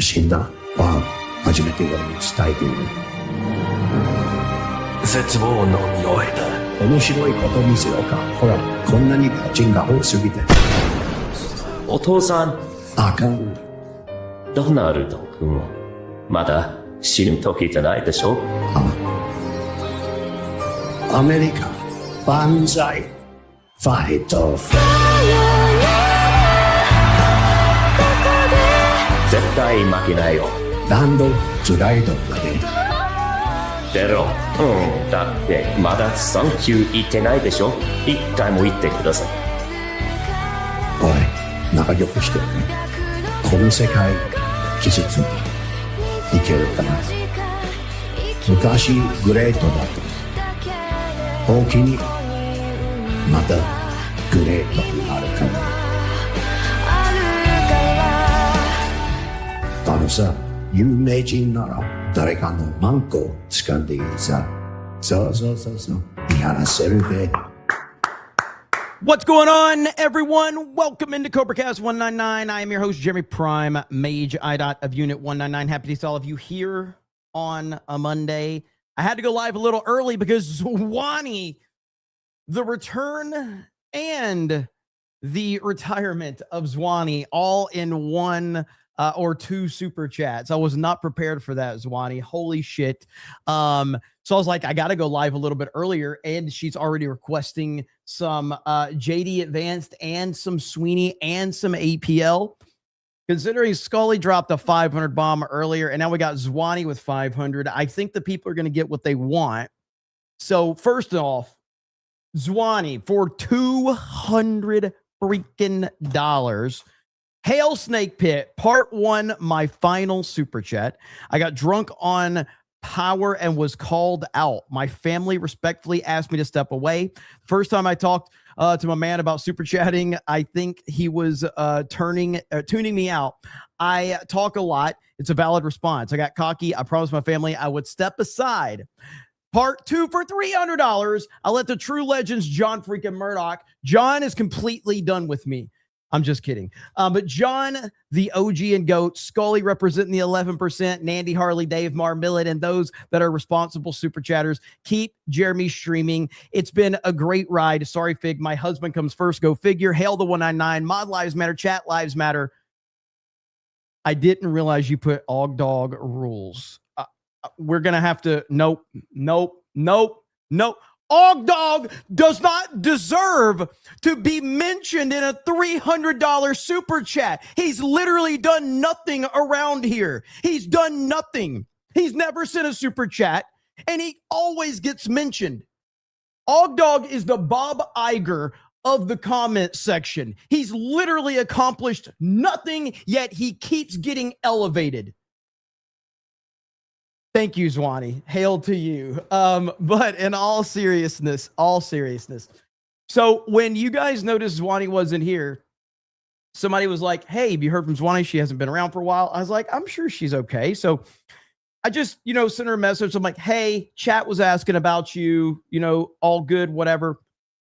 死んだは初めて俺に伝えている。絶望の匂いだ。面白いこと見せようか。ほら、こんなに人が多すぎて。お父さん。あかん。ドナルド君はまだ死ぬ時じゃないでしょ。アメリカ万歳ファイト。絶対負けないよ。ランドスライドまで出ろ。だってまだサンキュー言ってないでしょ。一回も言ってください。おい、仲良くしてね。この世界季節にいけるかな。昔グレートだと大きにまたグレートになるかも。あのさ、有名人なら誰かのマンコ掴んでいいさ。そう見放せるで。What's going on, everyone? Welcome into CobraCast 199. I am your host, Jeremy Prime, Mage IDOT of Unit 199. Happy to see all of you here on a Monday. I had to go live a little early because Zwani, the return and the retirement of Zwani all in one or two super chats. I was not prepared for that, Zwani. Holy shit. So I was like, I got to go live a little bit earlier, and she's already requesting some JD Advanced and some Sweeney and some APL. Considering Scully dropped a 500 bomb earlier, and now we got Zwani with 500, I think the people are going to get what they want. So first off, Zwani for $200 freaking dollars. Hail Snake Pit, part one, my final super chat. I got drunk on power and was called out. My family respectfully asked me to step away. First time I talked to my man about super chatting, I think he was tuning me out. I talk a lot. It's a valid response. I got cocky. I promised my family I would step aside. Part two for $300. I'll let the true legends, John freaking Murdoch. John is completely done with me. I'm just kidding. But John, the OG and GOAT, Scully representing the 11%, Nandy, Harley, Dave, Mar, Millet, and those that are responsible super chatters. Keep Jeremy streaming. It's been a great ride. Sorry, Fig. My husband comes first. Go figure. Hail the 199. Mod Lives Matter. Chat Lives Matter. I didn't realize you put Og Dog rules. We're going to have to. Nope. Og Dog does not deserve to be mentioned in a $300 super chat. He's literally done nothing around here. He's done nothing. He's never sent a super chat, and he always gets mentioned. Og Dog is the Bob Iger of the comment section. He's literally accomplished nothing, yet he keeps getting elevated. Thank you, Zwani. Hail to you. But in all seriousness. So when you guys noticed Zwani wasn't here, somebody was like, hey, have you heard from Zwani? She hasn't been around for a while. I was like, I'm sure she's okay. So I just, sent her a message. I'm like, hey, chat was asking about you, all good, whatever.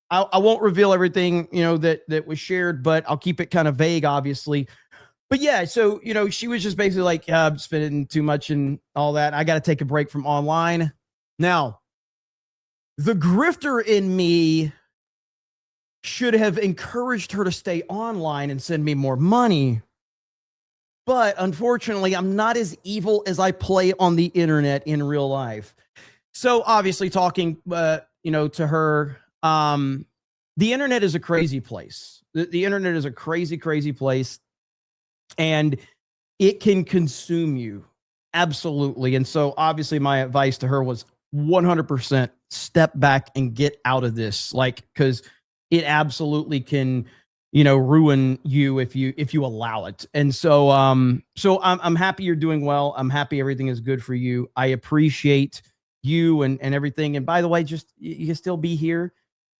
I won't reveal everything, that was shared, but I'll keep it kind of vague, obviously. But yeah, so, she was just basically like, I'm spending too much and all that. I got to take a break from online. Now, the grifter in me should have encouraged her to stay online and send me more money. But unfortunately, I'm not as evil as I play on the internet in real life. So obviously talking, to her, the internet is a crazy place. The internet is a crazy, crazy place. And it can consume you. Absolutely. And so obviously my advice to her was 100% step back and get out of this. Because it absolutely can, ruin you if you allow it. And so, I'm happy you're doing well. I'm happy everything is good for you. I appreciate you and everything. And by the way, just, you can still be here.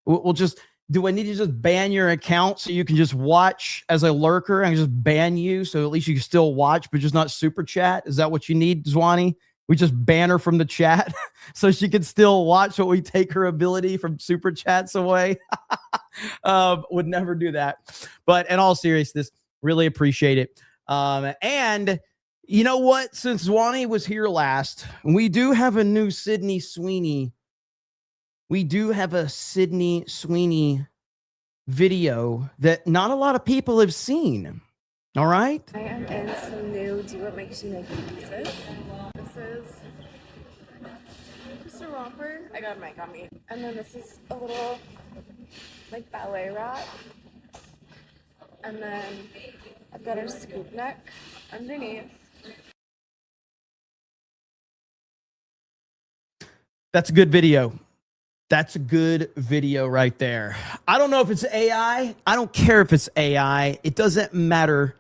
We'll just, do I need to just ban your account so you can just watch as a lurker and just ban you so at least you can still watch, but just not super chat? Is that what you need, Zwani? We just ban her from the chat so she can still watch, so we take her ability from super chats away. Would never do that. But in all seriousness, really appreciate it. And You know what? Since Swanee was here last, we do have a new Sydney Sweeney. We do have a Sydney Sweeney video that not a lot of people have seen. All right. I am in some new Do What Makes You Naked pieces. This is just a romper. I got a mic on me. And then this is a little like ballet wrap. And then I've got a scoop neck underneath. That's a good video. That's a good video right there. I don't know if it's AI. I don't care if it's AI. It doesn't matter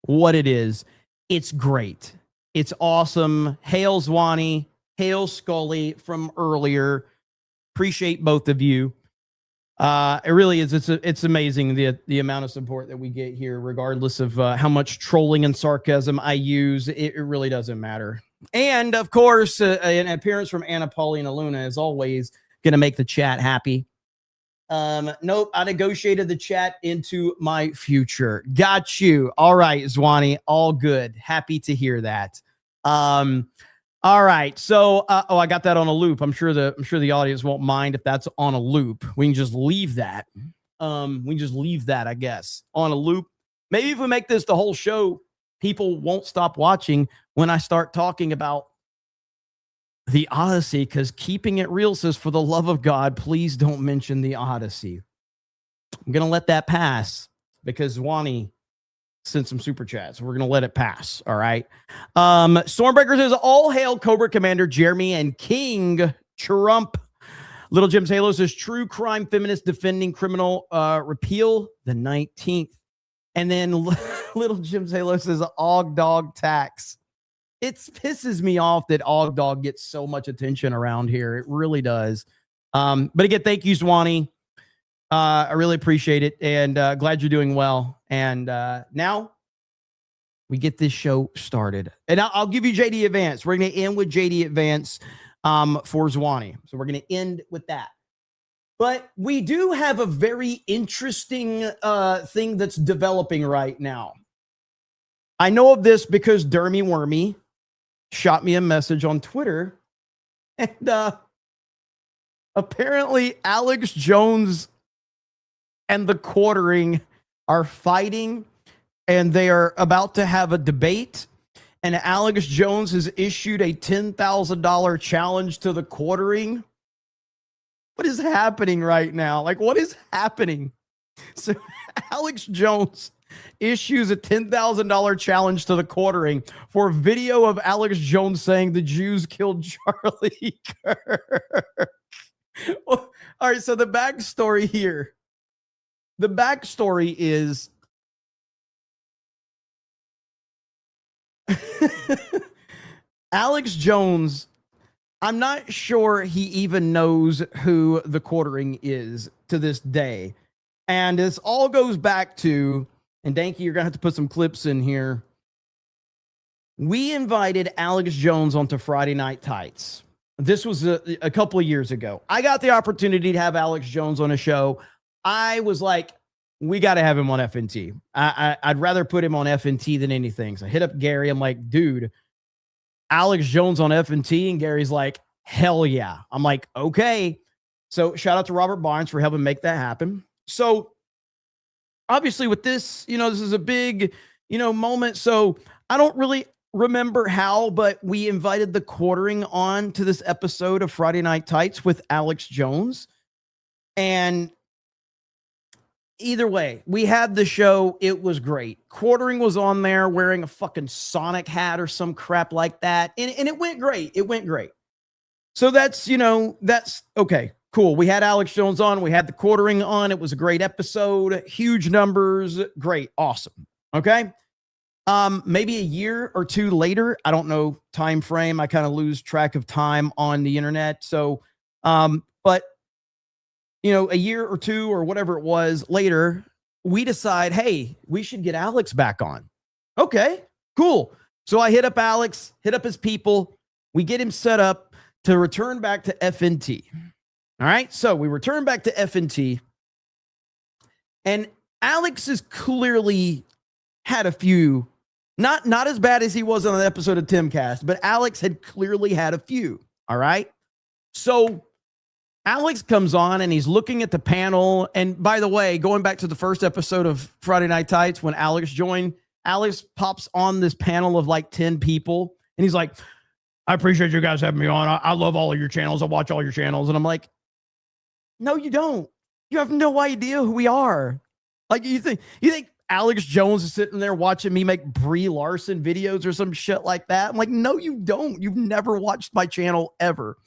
what it is. It's great. It's awesome. Hail Swanee. Hail Scully from earlier. Appreciate both of you. It really is. It's amazing the amount of support that we get here, regardless of how much trolling and sarcasm I use. It really doesn't matter. And of course, an appearance from Anna Paulina Luna is always going to make the chat happy. Nope, I negotiated the chat into my future. Got you. All right, Swanee, all good. Happy to hear that. All right, so I got that on a loop. I'm sure the audience won't mind if that's on a loop. We can just leave that. I guess, on a loop. Maybe if we make this the whole show, people won't stop watching when I start talking about the Odyssey, because Keeping It Real says, for the love of God, please don't mention the Odyssey. I'm going to let that pass because Swanee sent some super chats. We're going to let it pass. All right. Stormbreaker says, all hail Cobra Commander Jeremy and King Trump. Little Jim's Halo says, true crime feminist defending criminal repeal the 19th. And then Little Jim's Halo says, Og Dog tax. It pisses me off that Og Dog gets so much attention around here. It really does. But again, thank you, Swanee. I really appreciate it, and glad you're doing well. And now we get this show started. And I'll give you JD Advance. We're going to end with JD Advance for Swanee. So we're going to end with that. But we do have a very interesting thing that's developing right now. I know of this because Dermy Wormy shot me a message on Twitter, and apparently Alex Jones and the Quartering are fighting, and they are about to have a debate, and Alex Jones has issued a $10,000 challenge to the Quartering. What is happening right now? Like, what is happening? So Alex Jones issues a $10,000 challenge to the Quartering for a video of Alex Jones saying the Jews killed Charlie Kirk. All right, so the backstory here. The backstory is Alex Jones, I'm not sure he even knows who the Quartering is to this day. And this all goes back to, and Danky, you're going to have to put some clips in here. We invited Alex Jones onto Friday Night Tights. This was a couple of years ago. I got the opportunity to have Alex Jones on a show. I was like, we got to have him on FNT. I'd rather put him on FNT than anything. So I hit up Gary. I'm like, dude, Alex Jones on FNT. And Gary's like, hell yeah. I'm like, okay. So shout out to Robert Barnes for helping make that happen. So obviously with this, this is a big, moment. So I don't really remember how, but we invited the Quartering on to this episode of Friday Night Tights with Alex Jones. And either way, we had the show. It was great. Quartering was on there wearing a fucking Sonic hat or some crap like that. And it went great. It went great. So that's okay. Cool. We had Alex Jones on. We had the Quartering on. It was a great episode. Huge numbers. Great. Awesome. Okay. Maybe a year or two later, I don't know time frame. I kind of lose track of time on the internet. So, but a year or two or whatever it was later, we decide, hey, we should get Alex back on. Okay, cool. So I hit up Alex, hit up his people. We get him set up to return back to FNT. All right. So we return back to FNT, and Alex has clearly had a few Not as bad as he was on an episode of Timcast, but Alex had clearly had a few. All right. So Alex comes on and he's looking at the panel. And by the way, going back to the first episode of Friday Night Tights, when Alex joined, Alex pops on this panel of like 10 people. And he's like, I appreciate you guys having me on. I love all of your channels. I watch all your channels. And I'm like, no, you don't. You have no idea who we are. Like you think Alex Jones is sitting there watching me make Brie Larson videos or some shit like that? I'm like, no, you don't. You've never watched my channel ever.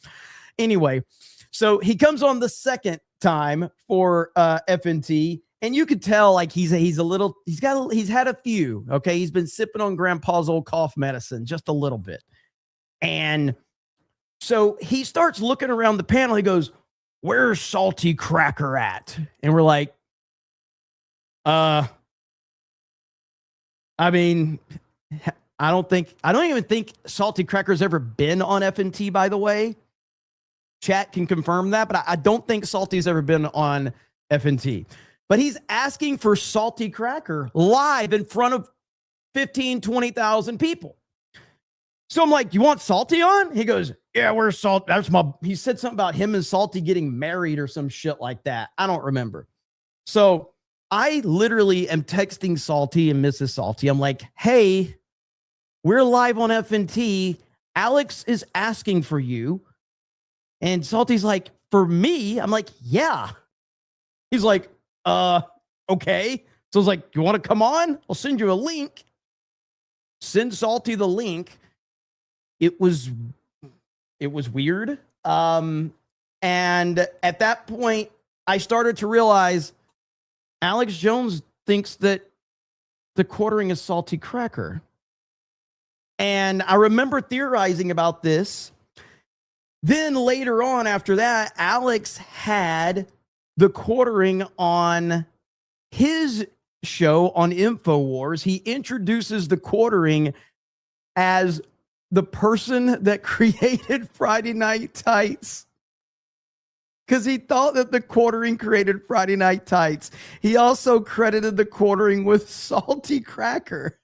Anyway, so he comes on the second time for FNT, and you could tell like he's had a few. Okay, he's been sipping on Grandpa's old cough medicine just a little bit, and so he starts looking around the panel. He goes, "Where's Salty Cracker at?" And we're like, I mean, I don't even think Salty Cracker's ever been on FNT, by the way. Chat can confirm that, but I don't think Salty's ever been on FNT. But he's asking for Salty Cracker live in front of 15, 20,000 people. So I'm like, you want Salty on? He goes, yeah, where's Salty? He said something about him and Salty getting married or some shit like that. I don't remember. So I literally am texting Salty and Mrs. Salty. I'm like, hey, we're live on FNT. Alex is asking for you. And Salty's like, for me? I'm like, yeah. He's like, okay. So I was like, you want to come on? I'll send you a link. Send Salty the link. It was weird. And at that point, I started to realize Alex Jones thinks that the quartering is Salty Cracker. And I remember theorizing about this. Then later on after that, Alex had the quartering on his show on InfoWars. He introduces the quartering as the person that created Friday Night Tights. Because he thought that the quartering created Friday Night Tights. He also credited the quartering with Salty Cracker.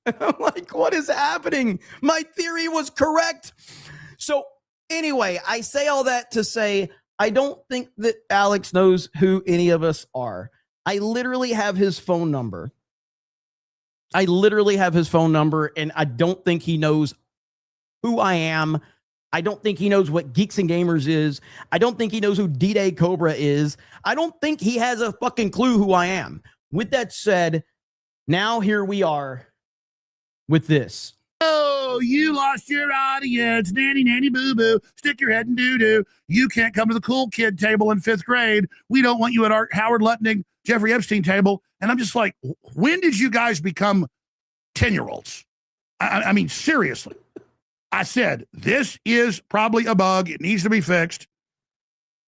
I'm like, what is happening? My theory was correct. So anyway, I say all that to say, I don't think that Alex knows who any of us are. I literally have his phone number. And I don't think he knows who I am. I don't think he knows what Geeks and Gamers is. I don't think he knows who D-Day Cobra is. I don't think he has a fucking clue who I am. With that said, now here we are with this. Oh, you lost your audience. Nanny, nanny, boo boo. Stick your head in doo doo. You can't come to the cool kid table in 5th grade. We don't want you at our Howard Lutnick, Jeffrey Epstein table. And I'm just like, when did you guys become 10-year-olds? I mean, seriously. I said, this is probably a bug. It needs to be fixed.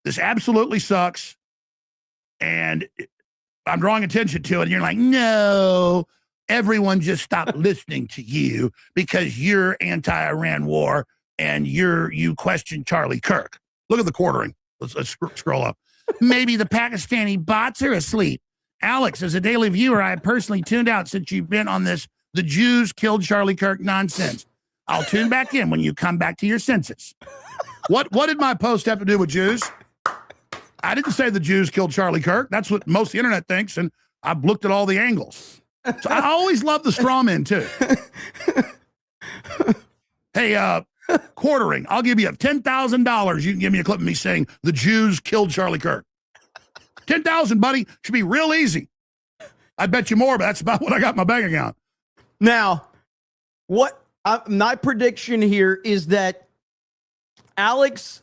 This absolutely sucks. And I'm drawing attention to it. And you're like, no, everyone just stopped listening to you because you're anti-Iran war and you question Charlie Kirk. Look at the quartering. Let's scroll up. Maybe the Pakistani bots are asleep. Alex, as a daily viewer, I have personally tuned out since you've been on this "the Jews killed Charlie Kirk" nonsense. I'll tune back in when you come back to your senses. What did my post have to do with Jews? I didn't say the Jews killed Charlie Kirk. That's what most of the internet thinks, and I've looked at all the angles. So I always love the straw man, too. Hey, quartering. I'll give you $10,000. You can give me a clip of me saying the Jews killed Charlie Kirk. 10,000, buddy. Should be real easy. I bet you more, but that's about what I got in my bank account. Now, my prediction here is that Alex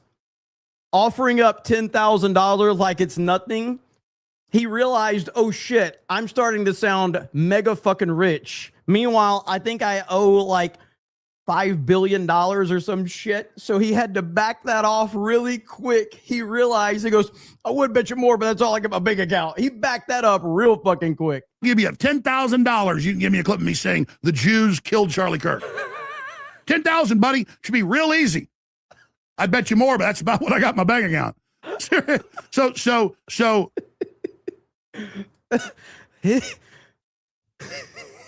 offering up $10,000 like it's nothing, he realized, oh shit, I'm starting to sound mega fucking rich. Meanwhile, I think I owe like $5 billion or some shit. So he had to back that off really quick. He realized, he goes, I would bet you more, but that's all I got in my bank account. He backed that up real fucking quick. Give you $10,000. You can give me a clip of me saying the Jews killed Charlie Kirk. 10,000, buddy. Should be real easy. I bet you more, but that's about what I got in my bank account. So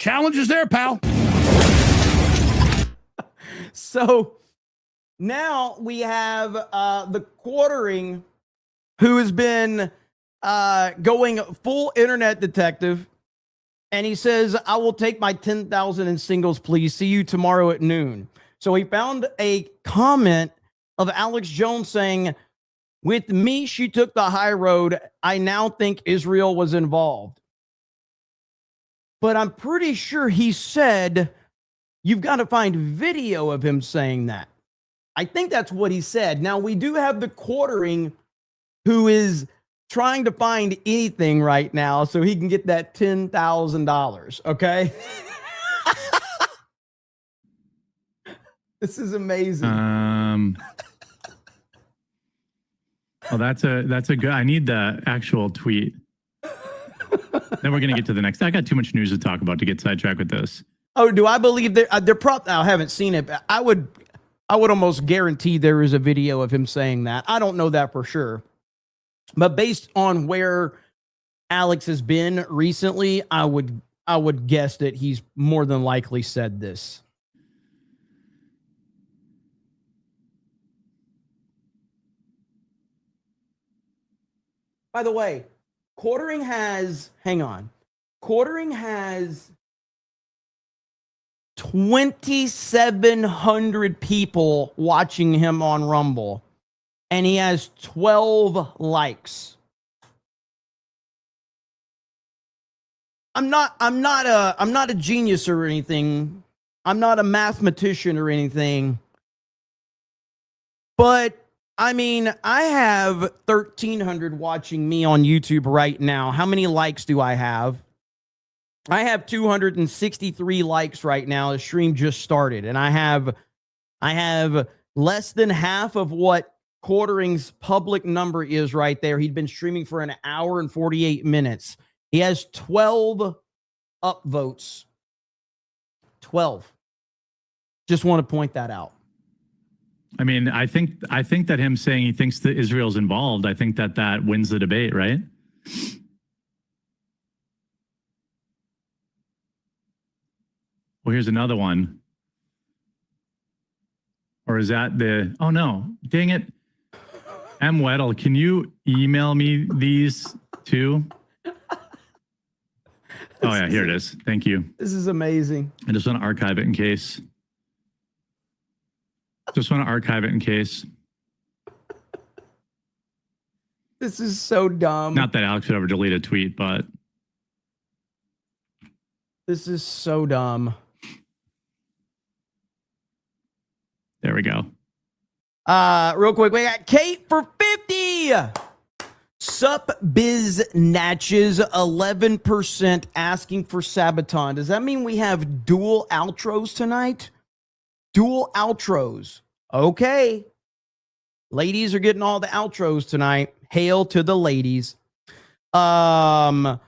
Challenge is there, pal. So now we have the quartering who has been going full internet detective. And he says, I will take my 10,000 in singles, please. See you tomorrow at noon. So he found a comment of Alex Jones saying, with me, she took the high road. I now think Israel was involved. But I'm pretty sure he said, you've got to find video of him saying that. I think that's what he said. Now, we do have the quartering who is trying to find anything right now so he can get that $10,000. Okay. This is amazing. Well, that's a good. I need the actual tweet. Then we're gonna get to the next. I got too much news to talk about to get sidetracked with this. Oh, do I believe they're I haven't seen it, but I would almost guarantee there is a video of him saying that. I don't know that for sure. But based on where Alex has been recently, I would guess that he's more than likely said this. By the way, quartering has 2,700 people watching him on Rumble. And he has 12 likes. I'm not a genius or anything. I'm not a mathematician or anything. But I mean, I have 1,300 watching me on YouTube right now. How many likes do I have? I have 263 likes right now. The stream just started, and I have less than half of what Quartering's public number is right there. He'd been streaming for an hour and 48 minutes. He has 12 upvotes. 12. Just want to point that out. I mean, I think that him saying he thinks that Israel's involved, I think that wins the debate, right? Well, here's another one. Or is that the... Oh, no. Dang it. M. Weddle, can you email me these two? Oh, yeah, here it is. Thank you. This is amazing. I just want to archive it in case. This is so dumb. Not that Alex would ever delete a tweet, but... This is so dumb. There we go. Real quick, we got Kate for 50. Sup Biz Natches 11% asking for Sabaton. Does that mean we have dual outros tonight? Dual outros. Okay. Ladies are getting all the outros tonight. Hail to the ladies. Pippy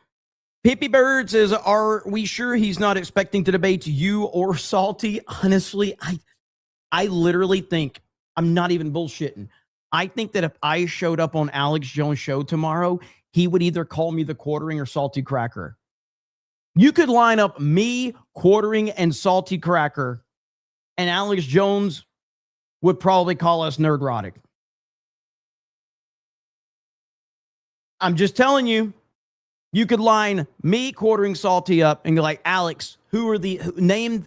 Bird says, are we sure he's not expecting to debate you or Salty? Honestly, I literally think, I'm not even bullshitting. I think that if I showed up on Alex Jones' show tomorrow, he would either call me the Quartering or Salty Cracker. You could line up me, Quartering, and Salty Cracker, and Alex Jones would probably call us nerdrotic. I'm just telling you, you could line me, Quartering, Salty up and go like, Alex, name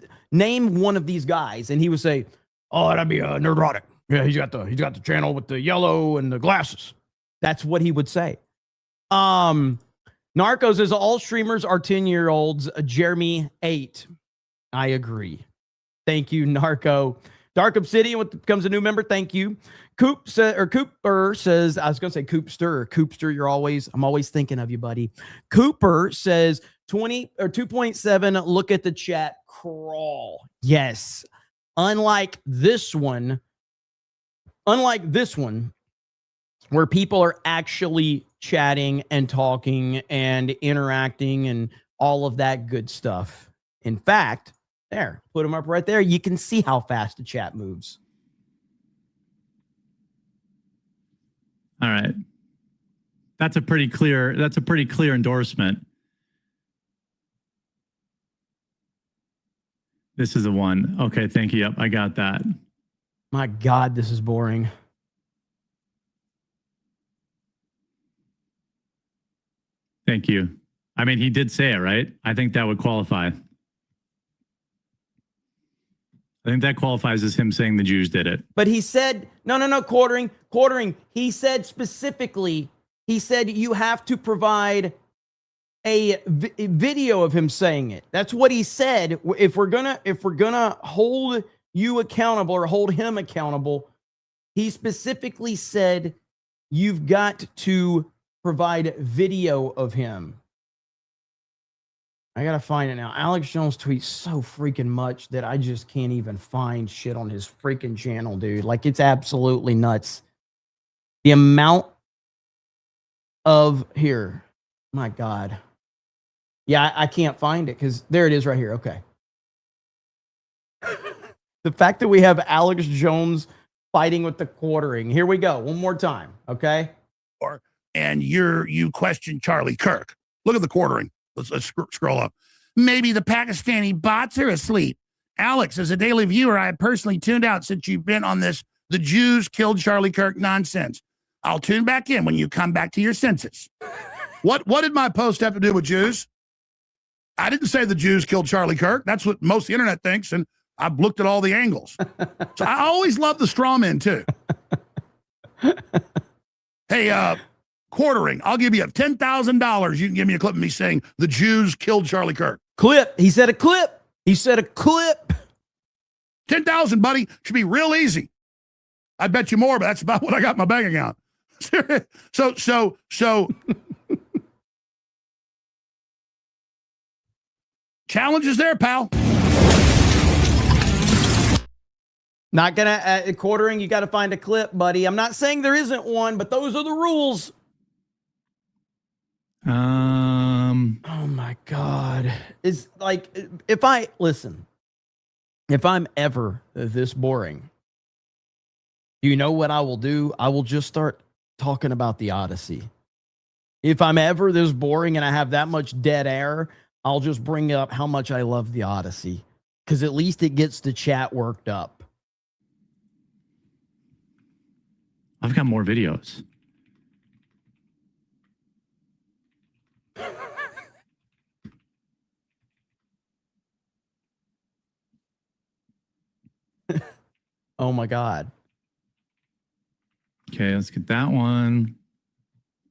one of these guys. And he would say, oh, that'd be nerdrotic. Yeah, he's got the channel with the yellow and the glasses. That's what he would say. Narco says all streamers are 10-year-olds. Jeremy 8. I agree. Thank you, Narco. Dark Obsidian becomes a new member. Thank you. Cooper says, I was going to say Coopster. Coopster, I'm always thinking of you, buddy. Cooper says 20 or 2.7. Look at the chat. Crawl. Yes. Unlike this one, where people are actually chatting and talking and interacting and all of that good stuff. In fact, there, put them up right there. You can see how fast the chat moves. All right. That's a pretty clear endorsement. This is the one. Okay, thank you. Yep, I got that. My God, this is boring. Thank you. I mean, he did say it, right? I think that would qualify. I think that qualifies as him saying the Jews did it. But he said, no, quartering. He said specifically, he said you have to provide a video of him saying it. That's what he said. If we're gonna hold you accountable or hold him accountable, he specifically said you've got to provide video of him. I gotta find it now. Alex Jones tweets so freaking much that I just can't even find shit on his freaking channel, dude. Like, it's absolutely nuts. The amount of here, my God. Yeah, I can't find it because there it is right here. Okay. The fact that we have Alex Jones fighting with the quartering. Here we go. One more time. Okay. And you question Charlie Kirk. Look at the quartering. Let's scroll up. Maybe the Pakistani bots are asleep. Alex, as a daily viewer, I have personally tuned out since you've been on this "the Jews killed Charlie Kirk" nonsense. I'll tune back in when you come back to your senses. What did my post have to do with Jews? I didn't say the Jews killed Charlie Kirk. That's what most of the internet thinks, and I've looked at all the angles. So I always love the straw men, too. Hey, quartering. I'll give you $10,000. You can give me a clip of me saying the Jews killed Charlie Kirk. Clip. He said a clip. 10,000, buddy. Should be real easy. I bet you more, but that's about what I got in my bank account. So. Challenge is there, pal. Not gonna quartering. You got to find a clip, buddy. I'm not saying there isn't one, but those are the rules. Oh my God. It's like, if I'm ever this boring, you know what I will do? I will just start talking about the Odyssey. If I'm ever this boring and I have that much dead air, I'll just bring up how much I love the Odyssey, because at least it gets the chat worked up. I've got more videos. Oh my God. Okay, let's get that one.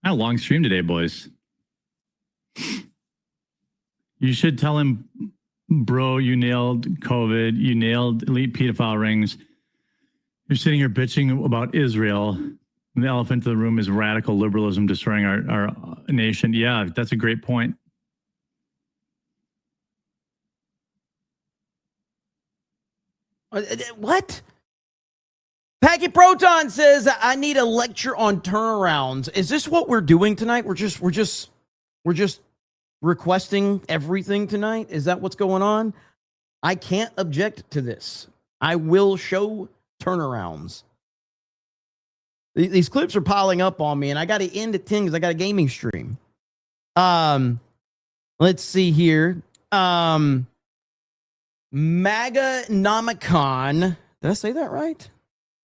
I had a long stream today, boys. You should tell him, bro, you nailed COVID. You nailed elite pedophile rings. You're sitting here bitching about Israel. And the elephant in the room is radical liberalism destroying our nation. Yeah, that's a great point. What? Packet Proton says, I need a lecture on turnarounds. Is this what we're doing tonight? We're just requesting everything tonight? Is that what's going on? I can't object to this. I will show turnarounds. These clips are piling up on me, and I got to end at 10 because I got a gaming stream. Let's see here. Maganomicon. Did I say that right?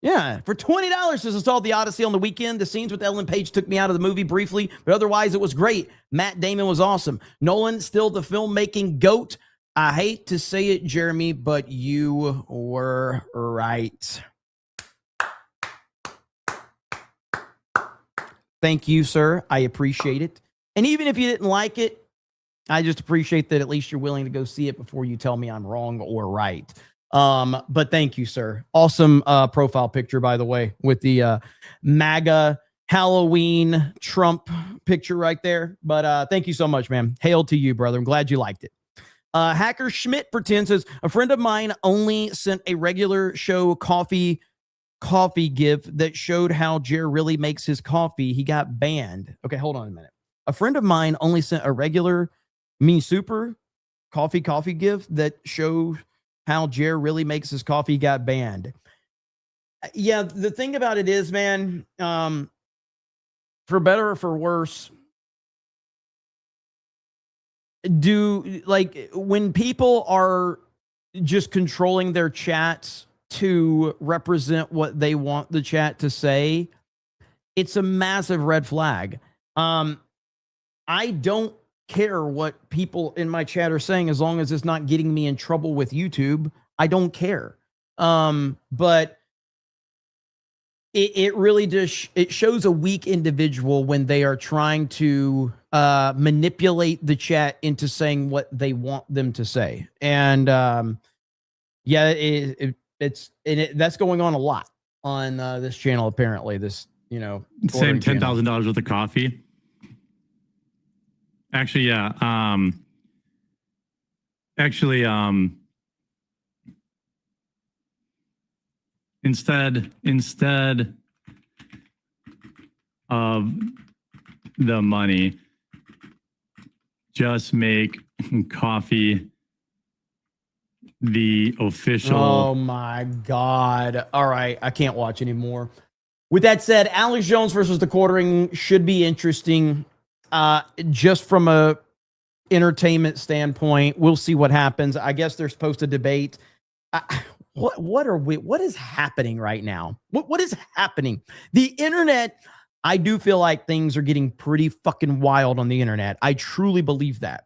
Yeah, for $20 to install the Odyssey on the weekend. The scenes with Ellen Page took me out of the movie briefly, but otherwise it was great. Matt Damon was awesome. Nolan, still the filmmaking GOAT. I hate to say it, Jeremy, but you were right. Thank you, sir. I appreciate it. And even if you didn't like it, I just appreciate that at least you're willing to go see it before you tell me I'm wrong or right. But thank you, sir. Awesome profile picture, by the way, with the MAGA Halloween Trump picture right there. But thank you so much, man. Hail to you, brother. I'm glad you liked it. Hacker Schmidt for 10 says, a friend of mine only sent a regular show coffee gift that showed how Jer really makes his coffee. He got banned. Okay, hold on a minute. A friend of mine only sent a regular super coffee gift that showed how Jer really makes his coffee, got banned. Yeah, the thing about it is, man, for better or for worse, when people are just controlling their chats to represent what they want the chat to say, it's a massive red flag. I don't care what people in my chat are saying as long as it's not getting me in trouble with YouTube. I don't care. But it really just it shows a weak individual when they are trying to manipulate the chat into saying what they want them to say. And yeah, that's going on a lot on this channel. Apparently, this same $10,000 worth of coffee. Actually, yeah. Instead of the money, just make coffee the official. Oh my God. All right. I can't watch anymore. With that said, Alex Jones versus the quartering should be interesting. Just from a entertainment standpoint, we'll see what happens. I guess they're supposed to debate. What is happening right now? What is happening? The internet, I do feel like things are getting pretty fucking wild on the internet. I truly believe that.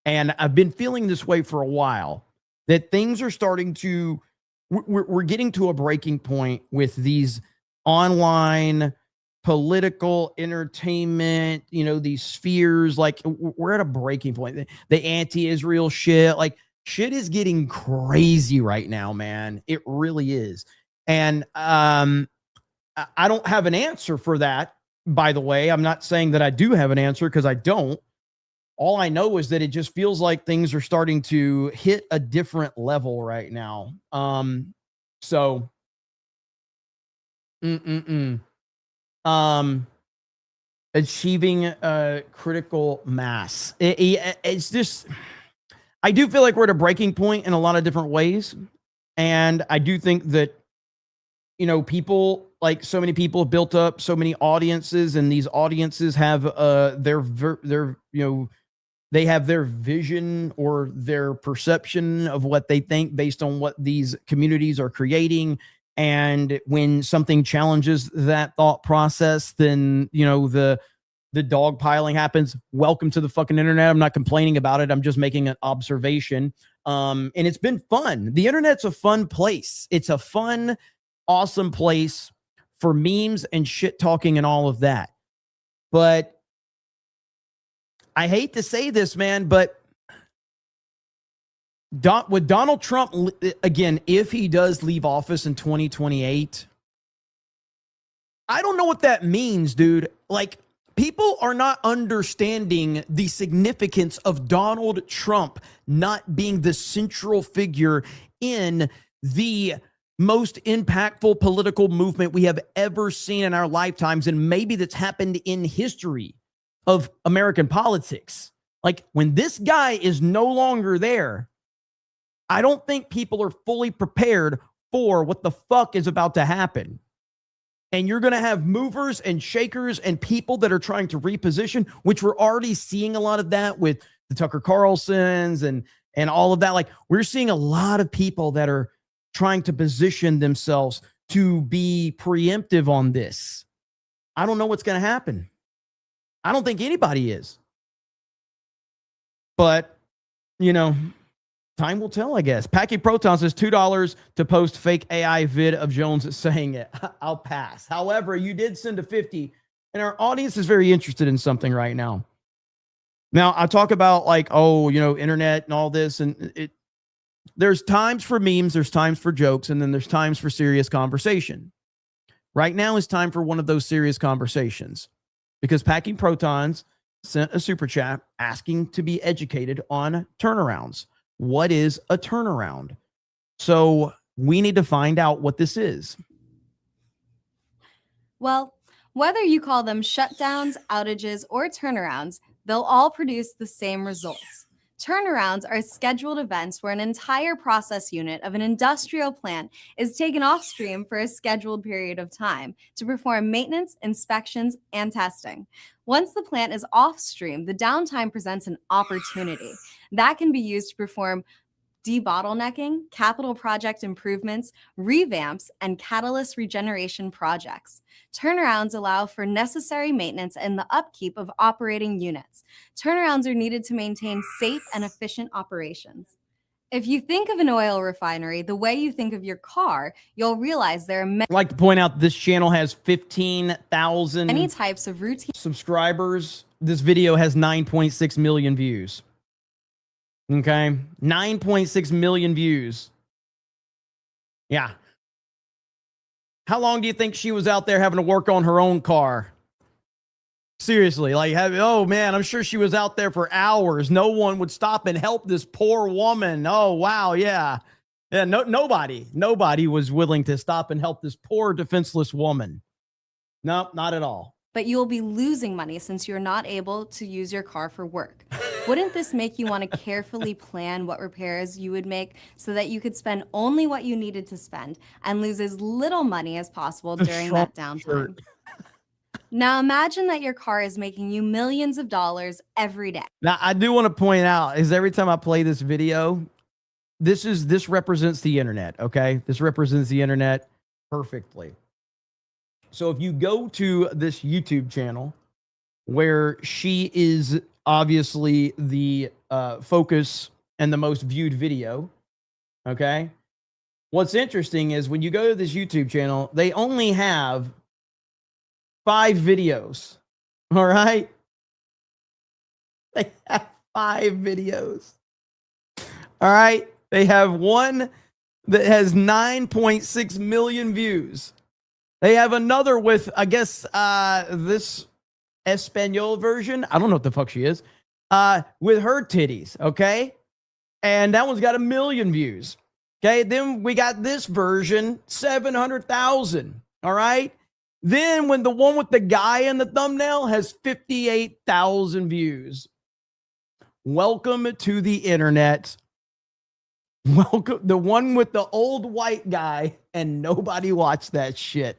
And I've been feeling this way for a while, that things are starting to, we're getting to a breaking point with these online political entertainment, these spheres. Like, we're at a breaking point. The anti-Israel shit, like, shit is getting crazy right now, man. It really is. And I don't have an answer for that, by the way. I'm not saying that I do have an answer, because I don't. All I know is that it just feels like things are starting to hit a different level right now. Achieving critical mass. It's just, I do feel like we're at a breaking point in a lot of different ways. And I do think that, people, like, so many people have built up so many audiences, and these audiences have they have their vision or their perception of what they think based on what these communities are creating. And when something challenges that thought process, then, the dogpiling happens. Welcome to the fucking internet. I'm not complaining about it. I'm just making an observation. And it's been fun. The internet's a fun place. It's a fun, awesome place for memes and shit talking and all of that. But I hate to say this, man, but with Donald Trump, again, if he does leave office in 2028, I don't know what that means, dude. Like, people are not understanding the significance of Donald Trump not being the central figure in the most impactful political movement we have ever seen in our lifetimes, and maybe that's happened in history of American politics. Like, when this guy is no longer there, I don't think people are fully prepared for what the fuck is about to happen. And you're going to have movers and shakers and people that are trying to reposition, which we're already seeing a lot of that with the Tucker Carlsons and all of that. Like, we're seeing a lot of people that are trying to position themselves to be preemptive on this. I don't know what's going to happen. I don't think anybody is. But, time will tell, I guess. Packy Proton says $2 to post fake AI vid of Jones saying it. I'll pass. However, you did send a 50, and our audience is very interested in something right now. Now, I talk about, like, internet and all this, and there's times for memes, there's times for jokes, and then there's times for serious conversation. Right now is time for one of those serious conversations, because Packing Protons sent a super chat asking to be educated on turnarounds. What is a turnaround? So we need to find out what this is. Well, whether you call them shutdowns, outages, or turnarounds, they'll all produce the same results. Turnarounds are scheduled events where an entire process unit of an industrial plant is taken off stream for a scheduled period of time to perform maintenance, inspections, and testing. Once the plant is off stream, the downtime presents an opportunity that can be used to perform debottlenecking, capital project improvements, revamps, and catalyst regeneration projects. Turnarounds allow for necessary maintenance and the upkeep of operating units. Turnarounds are needed to maintain safe and efficient operations. If you think of an oil refinery the way you think of your car, you'll realize there are I'd like to point out this channel has 15,000 many types of routine subscribers. This video has 9.6 million views. Okay, 9.6 million views. Yeah. How long do you think she was out there having to work on her own car? Seriously, like, oh man, I'm sure she was out there for hours. No one would stop and help this poor woman. Oh wow, yeah. Yeah, nobody was willing to stop and help this poor defenseless woman. No, not at all. But you'll be losing money since you're not able to use your car for work. Wouldn't this make you want to carefully plan what repairs you would make so that you could spend only what you needed to spend and lose as little money as possible during that downtime? Now imagine that your car is making you millions of dollars every day. Now, I do want to point out is every time I play this video, this represents the internet, okay? This represents the internet perfectly. So if you go to this YouTube channel where she is obviously the focus and the most viewed video, okay? What's interesting is when you go to this YouTube channel, they only have 5 videos, all right? They have 5 videos, all right? They have one that has 9.6 million views. They have another with, I guess, this Espanol version. I don't know what the fuck she is. With her titties, okay? And that one's got 1 million views. Okay, then we got this version, 700,000. All right. Then when the one with the guy in the thumbnail has 58,000 views. Welcome to the internet. Welcome, the one with the old white guy, and nobody watched that shit.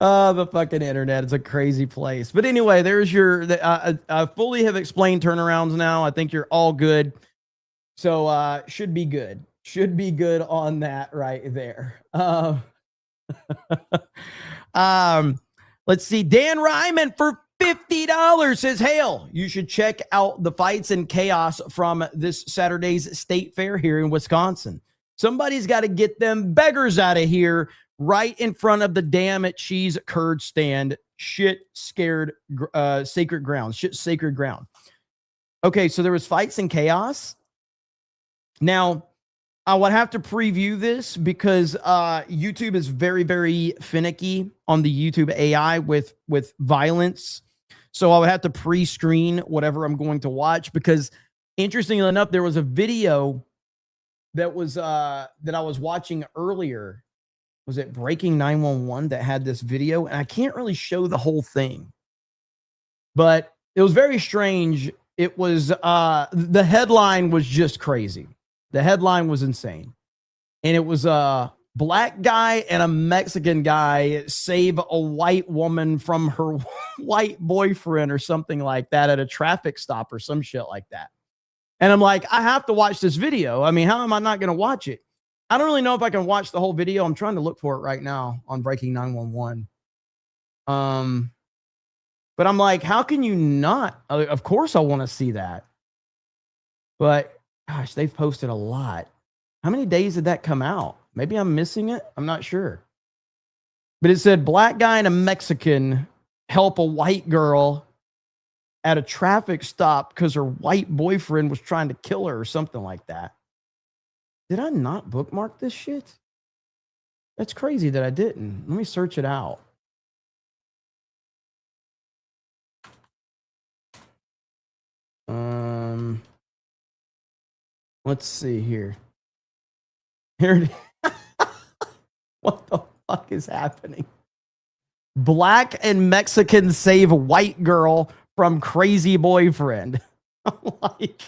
Oh, the fucking internet is a crazy place. But anyway, there's your, I fully have explained turnarounds now. I think you're all good. So should be good. Should be good on that right there. Let's see. Dan Ryman for $50 says, hail, you should check out the fights and chaos from this Saturday's state fair here in Wisconsin. Somebody's got to get them beggars out of here right in front of the damn cheese curd stand. Shit scared sacred ground. Shit sacred ground. Okay, so there was fights and chaos. Now, I would have to preview this because YouTube is very, very finicky on the YouTube AI with violence. So I would have to pre-screen whatever I'm going to watch because, interestingly enough, there was a video that was that I was watching earlier. Was it Breaking 911 that had this video? And I can't really show the whole thing, but it was very strange. It was the headline was just crazy. The headline was insane. And it was a black guy and a Mexican guy save a white woman from her white boyfriend or something like that at a traffic stop or some shit like that. And I'm like, I have to watch this video. I mean, how am I not going to watch it? I don't really know if I can watch the whole video. I'm trying to look for it right now on Breaking 911. But I'm like, how can you not? Of course I want to see that. But gosh, they've posted a lot. How many days did that come out? Maybe I'm missing it. I'm not sure. But it said black guy and a Mexican help a white girl at a traffic stop because her white boyfriend was trying to kill her or something like that. Did I not bookmark this shit? That's crazy that I didn't. Let me search it out. Let's see here. Here it is. What the fuck is happening? Black and Mexican save white girl from crazy boyfriend. I'm like,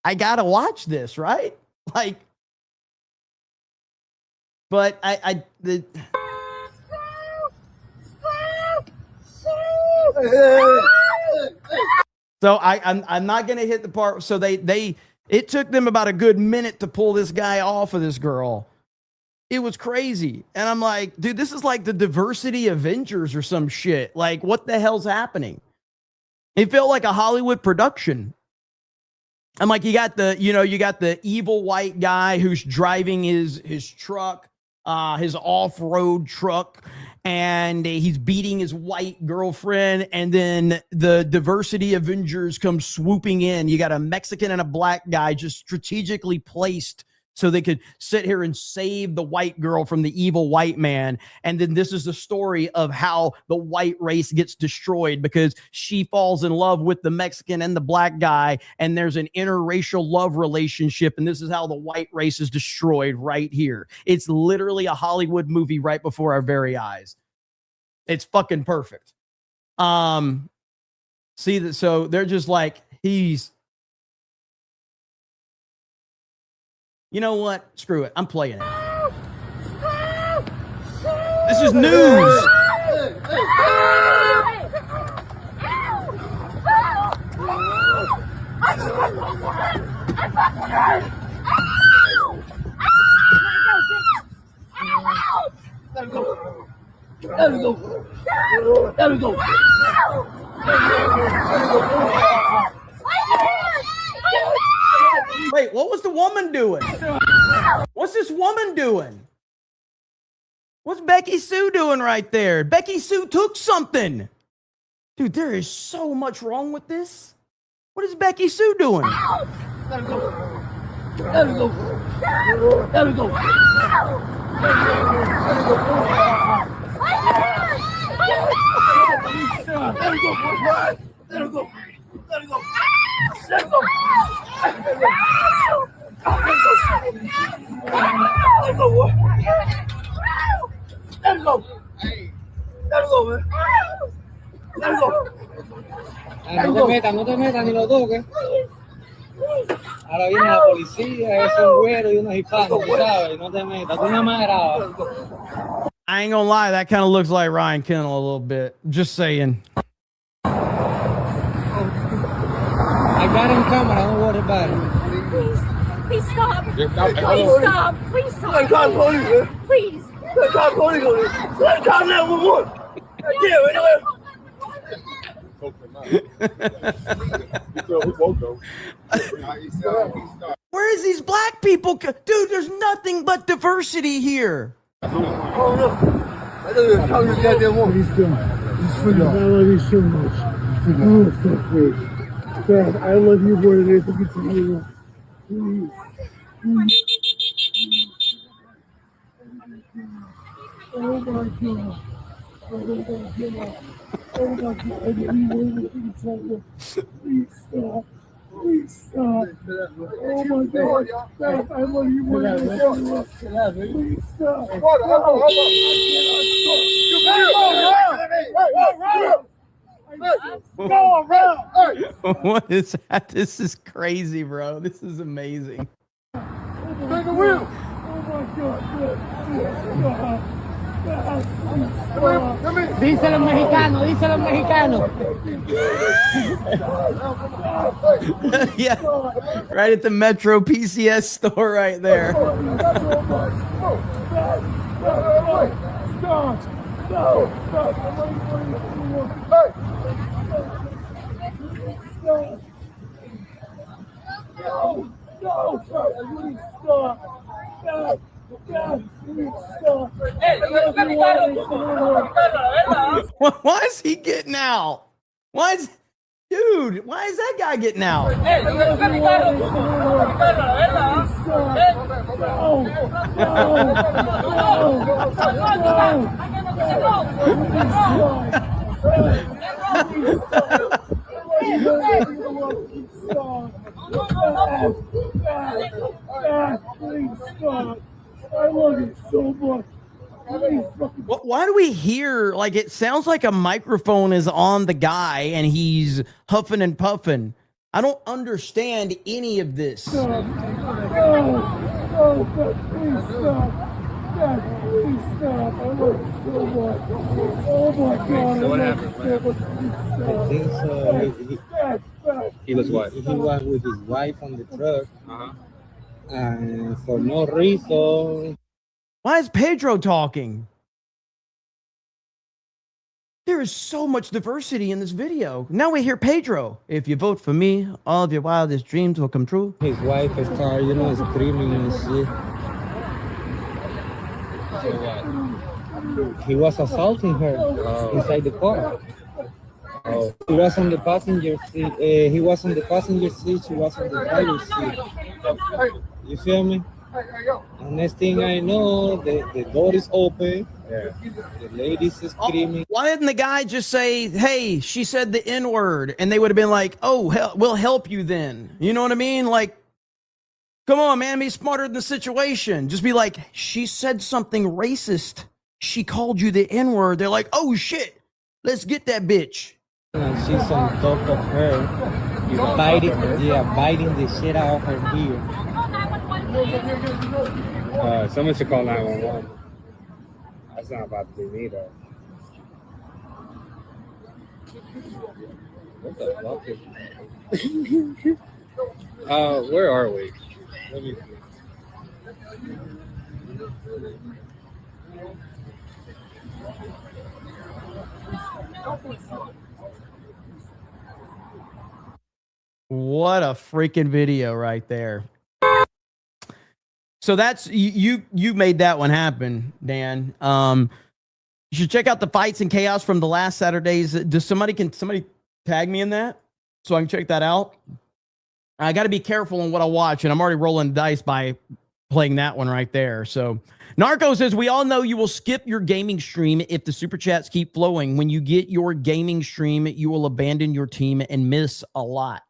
I gotta watch this, right? Like, but So I'm not gonna hit the part. So it took them about a good minute to pull this guy off of this girl. It was crazy. And I'm like, dude, this is like the Diversity Avengers or some shit. Like, what the hell's happening? It felt like a Hollywood production. I'm like, you got the evil white guy who's driving his truck, his off-road truck, and he's beating his white girlfriend, and then the Diversity Avengers come swooping in. You got a Mexican and a black guy just strategically placed so they could sit here and save the white girl from the evil white man. And then this is the story of how the white race gets destroyed because she falls in love with the Mexican and the black guy, and there's an interracial love relationship, and this is how the white race is destroyed right here. It's literally a Hollywood movie right before our very eyes. It's fucking perfect. See that? So they're just like, you know what? Screw it. I'm playing it. This is news. Wait, what was the woman doing? What's this woman doing? What's Becky Sue doing right there? Becky Sue took something. Dude, there is so much wrong with this. What is Becky Sue doing? Let her go. Let her go. Let her go. Let her go. Let her go. Let her go. No te metas ni lo toques. Ahora viene la policía, es un güero y unos hispanos, tú sabes, no te metas, tú nada más grabas. I ain't gonna lie, that kind of looks like Ryan Kennel a little bit. Just saying. I got him camera, don't worry about it. Please stop. Please stop. Please stop. Let's call the police, man. Please. Let's call the police on this. Let's call 911. Where is these black people? Dude, there's nothing but diversity here. Oh no. I don't even talk to this goddamn woman. He's done. I love you so much. Oh, fuck me. God, I love you more than anything you can do. Please. Oh my God. Oh my God. Oh my God. I love you more than anything you can do. Please stop. Please stop. Oh my God. God, I love you more than anything you can do. Please stop. Go around. What is that? This is crazy, bro. This is amazing. Take a wheel. Oh my God. Díselo mexicano, díselo mexicano. Yeah, right at the Metro PCS store right there. Why is he getting out? Dude, why is that guy getting out? I love you so much. Why do we hear, like, it sounds like a microphone is on the guy and he's huffing and puffing? I don't understand any of this. No, please stop. Dad, please stop. I love you so much. Oh my God. So what I happened? love you so much. Please I stop. think so. Dad. He was what? He was with his wife on the truck. And for no reason. Why is Pedro talking? There is so much diversity in this video. Now we hear Pedro. If you vote for me, all of your wildest dreams will come true. His wife started, screaming and shit. So what? He was assaulting her inside the car. Oh. He was on the passenger seat. He was on the passenger seat. She was on the driver's seat. You feel me? And next thing I know, the door is open. Yeah. The ladies is screaming. Why didn't the guy just say, hey, she said the N-word? And they would have been like, oh, hell, we'll help you then. You know what I mean? Like, come on, man, be smarter than the situation. Just be like, she said something racist. She called you the N-word. They're like, oh, shit, let's get that bitch. And she's on top of her, biting the shit out of her ear. Someone should call 911. That's not about to be me, though. What the fuck is... where are we? Let me see. What a freaking video right there. So that's you made that one happen, Dan. You should check out the Fights and Chaos from the last Saturdays. Does somebody tag me in that so I can check that out? I got to be careful on what I watch, and I'm already rolling dice by playing that one right there. So Narco says, we all know you will skip your gaming stream if the super chats keep flowing. When you get your gaming stream, you will abandon your team and miss a lot.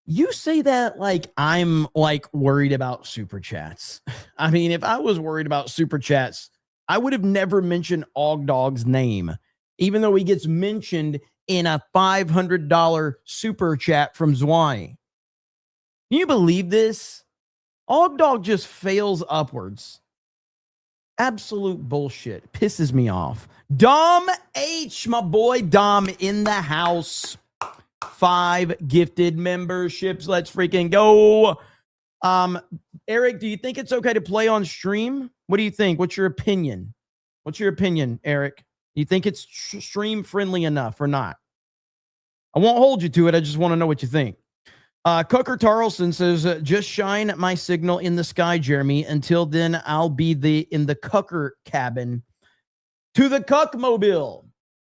You say that like I'm like worried about super chats. I mean, if I was worried about super chats, I would have never mentioned Ogdog's name, even though he gets mentioned in a $500 super chat from Zwani. Can you believe this? Ogdog just fails upwards. Absolute bullshit. Pisses me off. Dom H, my boy Dom in the house. 5 gifted memberships. Let's freaking go. Eric, do you think it's okay to play on stream? What do you think? What's your opinion? What's your opinion, Eric? Do you think it's stream friendly enough or not? I won't hold you to it. I just want to know what you think. Cooker Tarleson says, just shine my signal in the sky, Jeremy. Until then, I'll be in the Cooker cabin. To the Cuckmobile.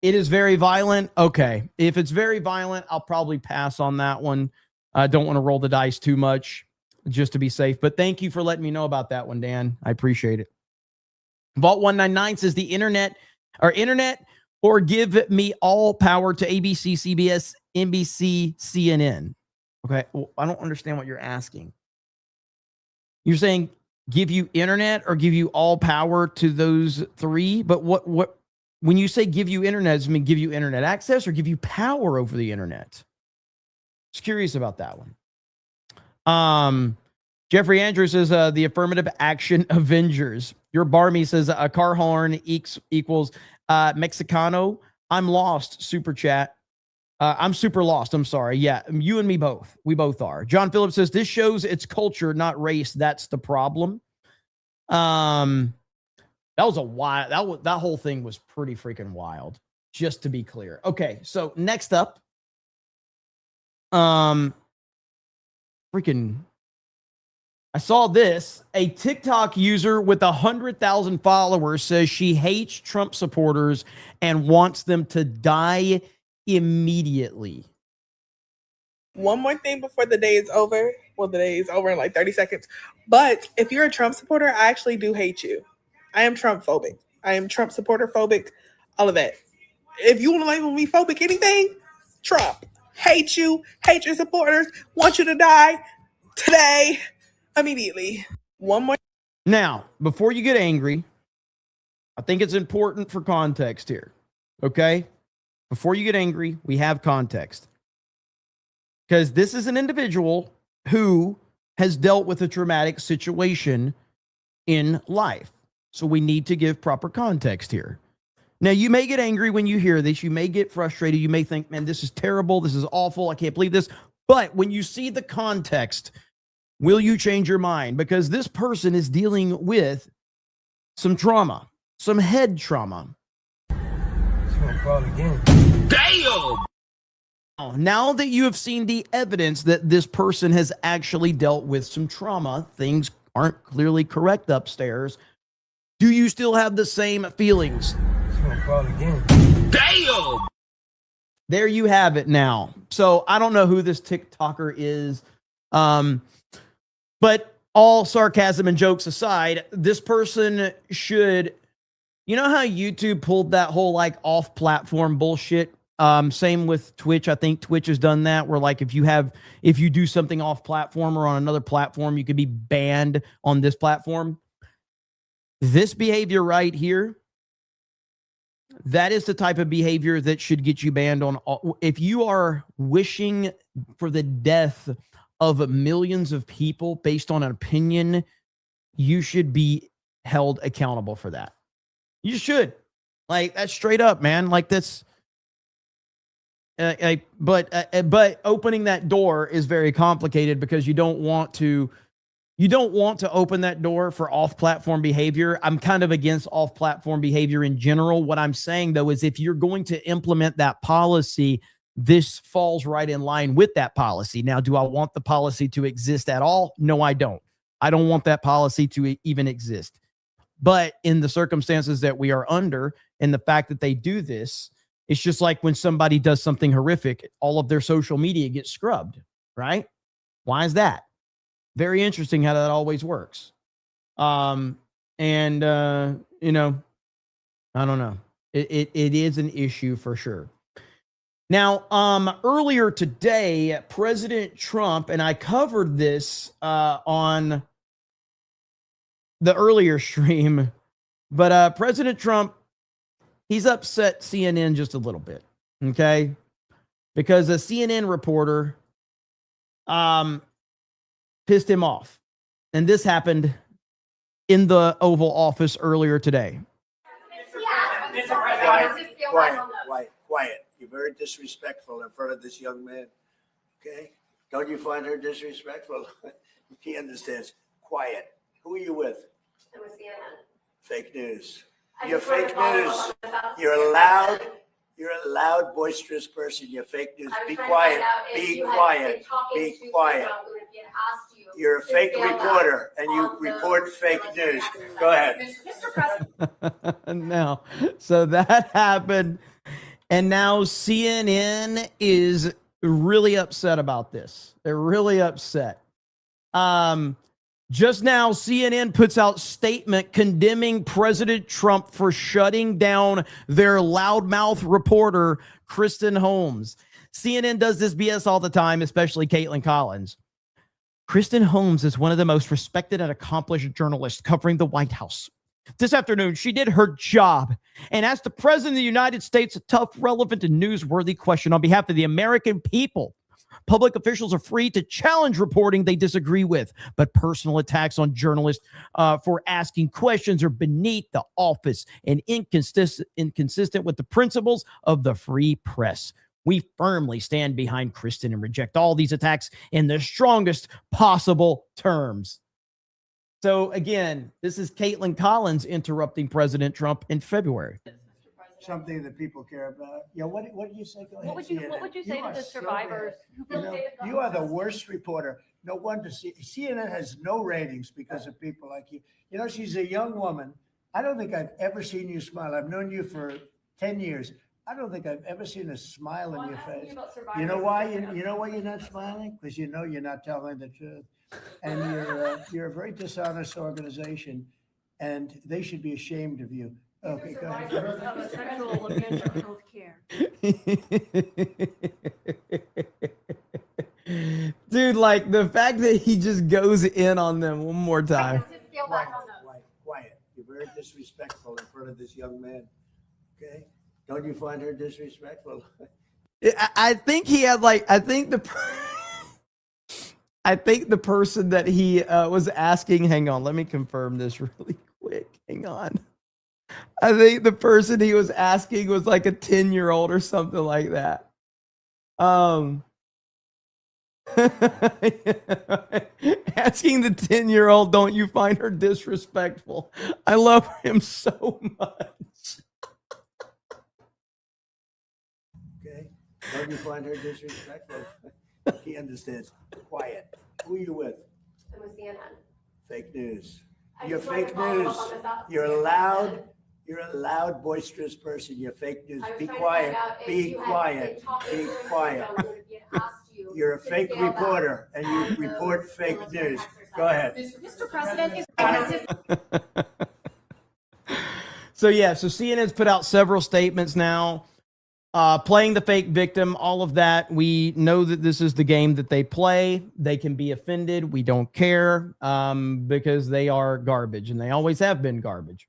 It is very violent. Okay. If it's very violent, I'll probably pass on that one. I don't want to roll the dice too much just to be safe. But thank you for letting me know about that one, Dan. I appreciate it. Vault 199 says the internet or give me all power to ABC, CBS, NBC, CNN. Okay. Well, I don't understand what you're asking. You're saying give you internet or give you all power to those 3? But what when you say give you internet, does it mean give you internet access or give you power over the internet? Just curious about that one. Jeffrey Andrews says the affirmative action Avengers. Your Barmy says a car horn equals Mexicano. I'm lost. Super chat. I'm super lost. I'm sorry. Yeah, you and me both. We both are. John Phillips says this shows it's culture, not race. That's the problem. That was a wild. That whole thing was pretty freaking wild. Just to be clear. Okay, so next up, freaking. I saw this. A TikTok user with 100,000 followers says she hates Trump supporters and wants them to die immediately. One more thing before the day is over. Well, the day is over in like 30 seconds. But if you're a Trump supporter, I actually do hate you. I am Trump phobic. I am Trump supporter phobic. All of that. If you want to label me phobic anything, Trump. Hate you. Hate your supporters. Want you to die today. Immediately. One more. Now, before you get angry, I think it's important for context here. Okay? Before you get angry, we have context. Because this is an individual who has dealt with a traumatic situation in life. So we need to give proper context here. Now, you may get angry when you hear this. You may get frustrated. You may think, man, this is terrible. This is awful. I can't believe this. But when you see the context, will you change your mind? Because this person is dealing with some trauma, some head trauma. Damn! Now that you have seen the evidence that this person has actually dealt with some trauma, things aren't clearly correct upstairs. Do you still have the same feelings? Damn! There you have it now. So I don't know who this TikToker is. But all sarcasm and jokes aside, this person should, you know how YouTube pulled that whole like off-platform bullshit? Same with Twitch. I think Twitch has done that where like if you do something off-platform or on another platform, you could be banned on this platform. This behavior right here, that is the type of behavior that should get you banned on all. If you are wishing for the death of millions of people based on an opinion, you should be held accountable for that. You should. Like, that's straight up, man. Like, that's but opening that door is very complicated because you don't want to open that door for off-platform behavior. I'm kind of against off-platform behavior in general. What I'm saying, though, is if you're going to implement that policy, this falls right in line with that policy. Now, do I want the policy to exist at all? No, I don't. I don't want that policy to even exist. But in the circumstances that we are under and the fact that they do this, it's just like when somebody does something horrific, all of their social media gets scrubbed, right? Why is that? Very interesting how that always works. You know, I don't know. It is an issue for sure. Now, earlier today, President Trump, and I covered this on the earlier stream, but President Trump, he's upset CNN just a little bit, okay? Because a CNN reporter pissed him off. And this happened in the Oval Office earlier today. Quiet. You're very disrespectful in front of this young man. Okay? Don't you find her disrespectful? He understands. Quiet. Who are you with? I'm with CNN. Fake news. You're fake news. You're a loud, boisterous person. You're fake news. Be quiet. Be quiet. Be quiet. You're a fake reporter, and you report fake news. Go ahead. Now, so that happened, and now CNN is really upset about this. They're really upset. Just now, CNN puts out statement condemning President Trump for shutting down their loudmouth reporter, Kristen Holmes. CNN does this BS all the time, especially Caitlin Collins. Kristen Holmes is one of the most respected and accomplished journalists covering the White House. This afternoon, she did her job and asked the President of the United States a tough, relevant, and newsworthy question on behalf of the American people. Public officials are free to challenge reporting they disagree with, but personal attacks on journalists for asking questions are beneath the office and inconsistent with the principles of the free press. We firmly stand behind Kristen and reject all these attacks in the strongest possible terms. So again, this is Caitlin Collins interrupting President Trump in February. Something that people care about. Yeah, what did you say? Go ahead, What would you say to the survivors? You are the worst reporter. No wonder CNN has no ratings because of people like you. You know, she's a young woman. I don't think I've ever seen you smile. I've known you for 10 years. I don't think I've ever seen a smile on your face. You know why? You know why you're not smiling? Because you know you're not telling the truth. And you're a very dishonest organization, and they should be ashamed of you. Okay, go ahead. Of sexual abuse or health care. Dude, like the fact that he just goes in on them one more time. Quiet. You're very disrespectful in front of this young man. Okay? Don't you find her disrespectful? I think he had like, I think I think the person that he was asking, hang on, let me confirm this really quick. Hang on. I think the person he was asking was like a 10-year-old or something like that. Asking the 10-year-old, don't you find her disrespectful? I love him so much. Okay. Don't you find her disrespectful? He understands. Quiet. Who are you with? I'm with CNN. Fake news. I You're just wanted to fake follow up news. on this up- You're loud. You're a loud, boisterous person. You're fake news. I was Be trying to quiet. find out if Be you had quiet. been talking Be to him quiet. when he had asked you You're a to fake scale back reporter, and you on report those fake military news. exercises. Go ahead. Mr. President, is one of his So yeah, so CNN's put out several statements now, playing the fake victim, all of that. We know that this is the game that they play. They can be offended. We don't care because they are garbage, and they always have been garbage.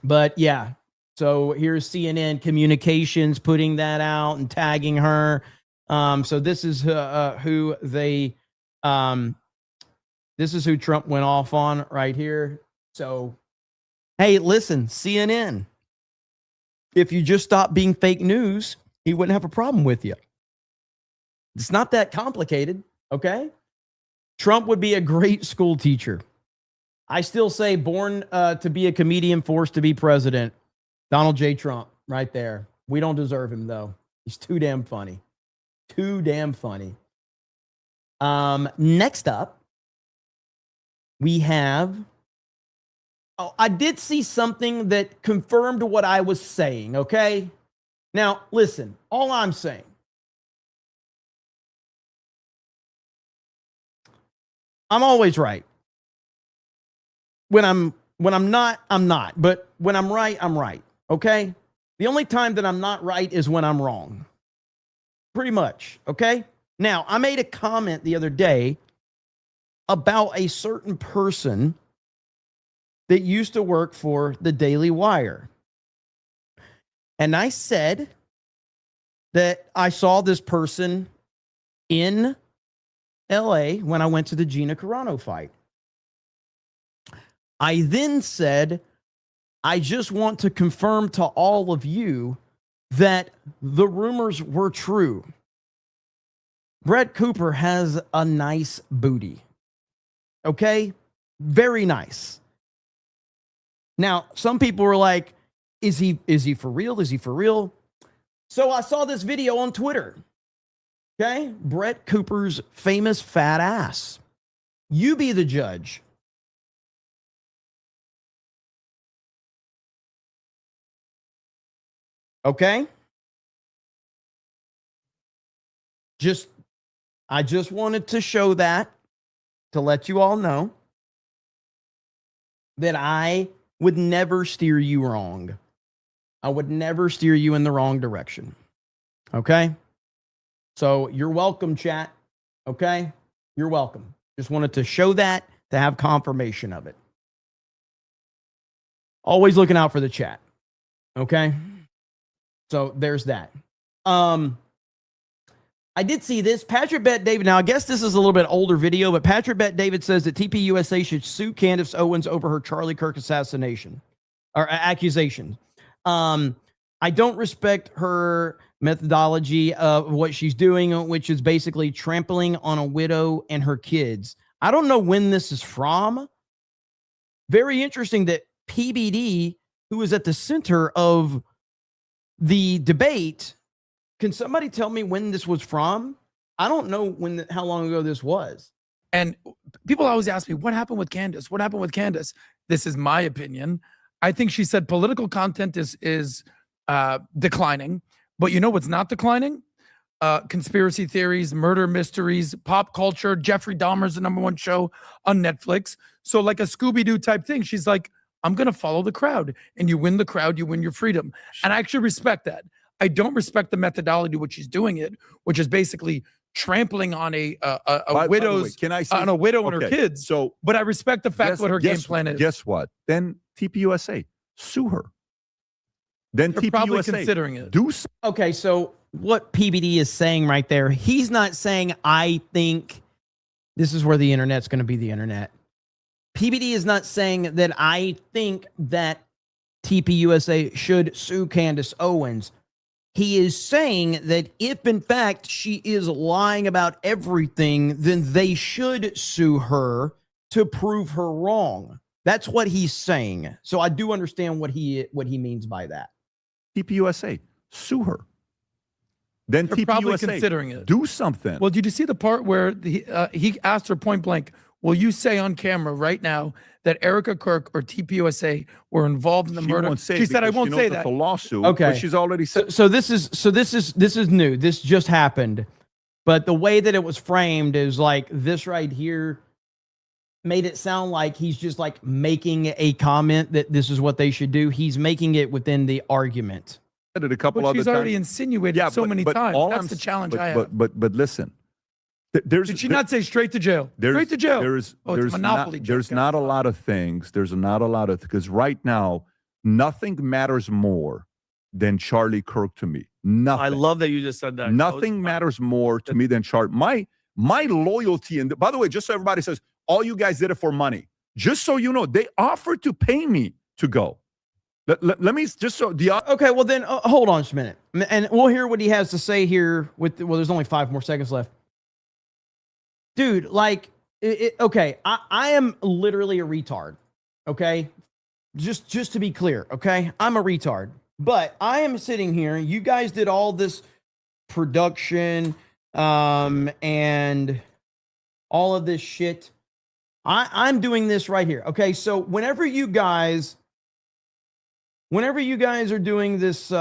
But yeah, so here's CNN Communications putting that out and tagging her. So this is who they, this is who Trump went off on right here. So, hey, listen, CNN, if you just stop being fake news, he wouldn't have a problem with you. It's not that complicated, okay? Trump would be a great school teacher. I still say born to be a comedian, forced to be president. Donald J. Trump, right there. We don't deserve him, though. He's too damn funny. Too damn funny. Next up, we have... Oh, I did see something that confirmed what I was saying, okay? Now, listen, all I'm saying, I'm always right. When I'm not, I'm not. But when I'm right, I'm right, okay? The only time that I'm not right is when I'm wrong. Pretty much, okay? Now, I made a comment the other day about a certain person that used to work for the Daily Wire. And I said that I saw this person in LA when I went to the Gina Carano fight. I then said, I just want to confirm to all of you that the rumors were true. Brett Cooper has a nice booty. Okay? Very nice. Now, some people were like, is he for real? Is he for real? So I saw this video on Twitter. Okay? Brett Cooper's famous fat ass. You be the judge. Okay? I just wanted to show that to let you all know that I would never steer you wrong. I would never steer you in the wrong direction. Okay? So you're welcome, chat. Okay? You're welcome. Just wanted to show that to have confirmation of it. Always looking out for the chat. Okay? So there's that. I did see this. Patrick Bet David. Now, I guess this is a little bit older video, but Patrick Bet David says that TPUSA should sue Candace Owens over her Charlie Kirk assassination or accusation. I don't respect her methodology of what she's doing, which is basically trampling on a widow and her kids. I don't know when this is from. Very interesting that PBD, who is at the center of the debate, can somebody tell me when this was from? I don't know how long ago this was. And people always ask me, what happened with Candace? What happened with Candace? This is my opinion. I think she said political content is declining. But you know what's not declining? Conspiracy theories, murder mysteries, pop culture. Jeffrey Dahmer's the #1 show on Netflix. So like a Scooby-Doo type thing. She's like, I'm going to follow the crowd. And you win the crowd, you win your freedom. And I actually respect that. I don't respect the methodology which she's doing it, which is basically trampling on a widow's, can I say, on a widow and okay, her kids. So, but I respect the fact what her game plan is. Guess what? Then TPUSA, sue her. Then They're TPUSA probably considering it. Okay, so what PBD is saying right there. He's not saying, I think this is where the internet's going to be the internet. PBD is not saying that I think that TPUSA should sue Candace Owens. He is saying that if, in fact, she is lying about everything, then they should sue her to prove her wrong. That's what he's saying. So I do understand what he means by that. TPUSA, sue her. Then They're probably TPUSA, considering it. do something. Well, did you see the part where he asked her point blank, will you say on camera right now that Erica Kirk or TPUSA were involved in the murder? Won't say She said, I because won't she knows say it's that. a lawsuit. Okay. But she's already said. So this is new. This just happened. But the way that it was framed is like this right here made it sound like he's just like making a comment that this is what they should do. He's making it within the argument. It a couple But other she's times. already insinuated so many times. That's the challenge I have. But listen, there's. Did she not say straight to jail? Straight to jail. There's it's a monopoly. there's not a lot of things. There's not a lot of because right now nothing matters more than Charlie Kirk to me. Nothing. I love that you just said that. Nothing matters more to me than Charlie. My loyalty, and by the way, just so everybody says, all you guys did it for money. Just so you know, they offered to pay me to go. Let me just so the okay. Well, then hold on just a minute, and we'll hear what he has to say here. There's only 5 more seconds left, dude. Like, okay, I am literally a retard. Okay, just to be clear. Okay, I'm a retard, but I am sitting here. You guys did all this production, and all of this shit. I'm doing this right here. Okay, so whenever you guys are doing this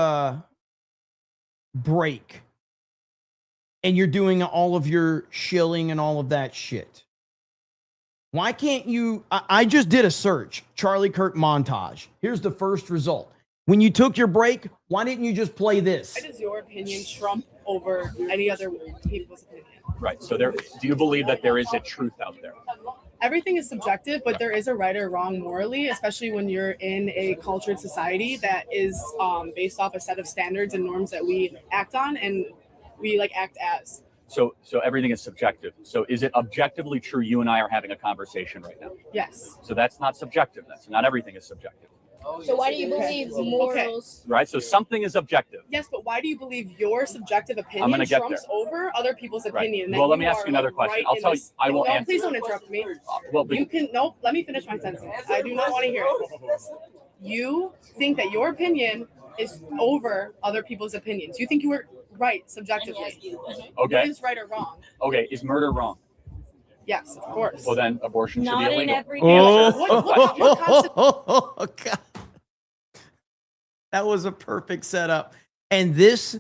break and you're doing all of your shilling and all of that shit, why can't you? I just did a search, Charlie Kirk montage. Here's the first result. When you took your break, why didn't you just play this? Why does your opinion trump over any other people's opinion? Right. So do you believe that there is a truth out there? Everything is subjective, but there is a right or wrong morally, especially when you're in a cultured society that is based off a set of standards and norms that we act on and we act as. So everything is subjective. So is it objectively true you and I are having a conversation right now? Yes. So that's not subjective. That's not everything is subjective. So why do you believe morals? Right. So something is objective. Yes, but why do you believe your subjective I'm opinion gonna get trumps there. over other people's Right. opinion? Well, let me ask you another question. I'll tell you. I will answer. Please don't interrupt me. Well, but You can no. Let me finish my sentence. I do not want to hear it. You think that your opinion is over other people's opinions. You think you were right subjectively. Okay. What is right or wrong? Okay. Is murder wrong? Yes, of course. Well, then abortion should be Not in illegal. every Oh, God. That was a perfect setup. And this,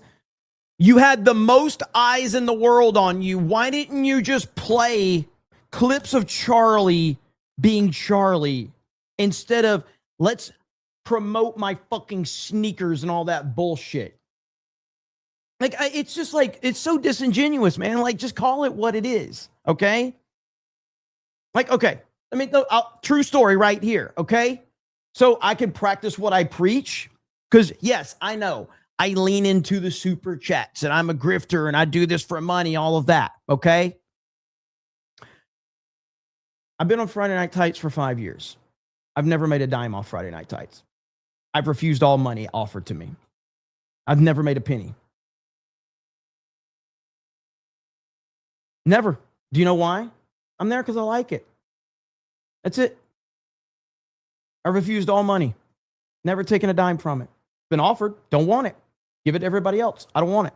you had the most eyes in the world on you. Why didn't you just play clips of Charlie being Charlie instead of let's promote my fucking sneakers and all that bullshit? Like, it's just like, it's so disingenuous, man. Like, just call it what it is, okay? Like, okay, I mean, true story right here, okay? So I can practice what I preach. Because, yes, I know I lean into the super chats and I'm a grifter and I do this for money, all of that. Okay. I've been on Friday Night Tights for 5 years. I've never made a dime off Friday Night Tights. I've refused all money offered to me. I've never made a penny. Never. Do you know why? I'm there because I like it. That's it. I refused all money. Never taken a dime from it. Been offered, don't want it. Give it to everybody else. I don't want it.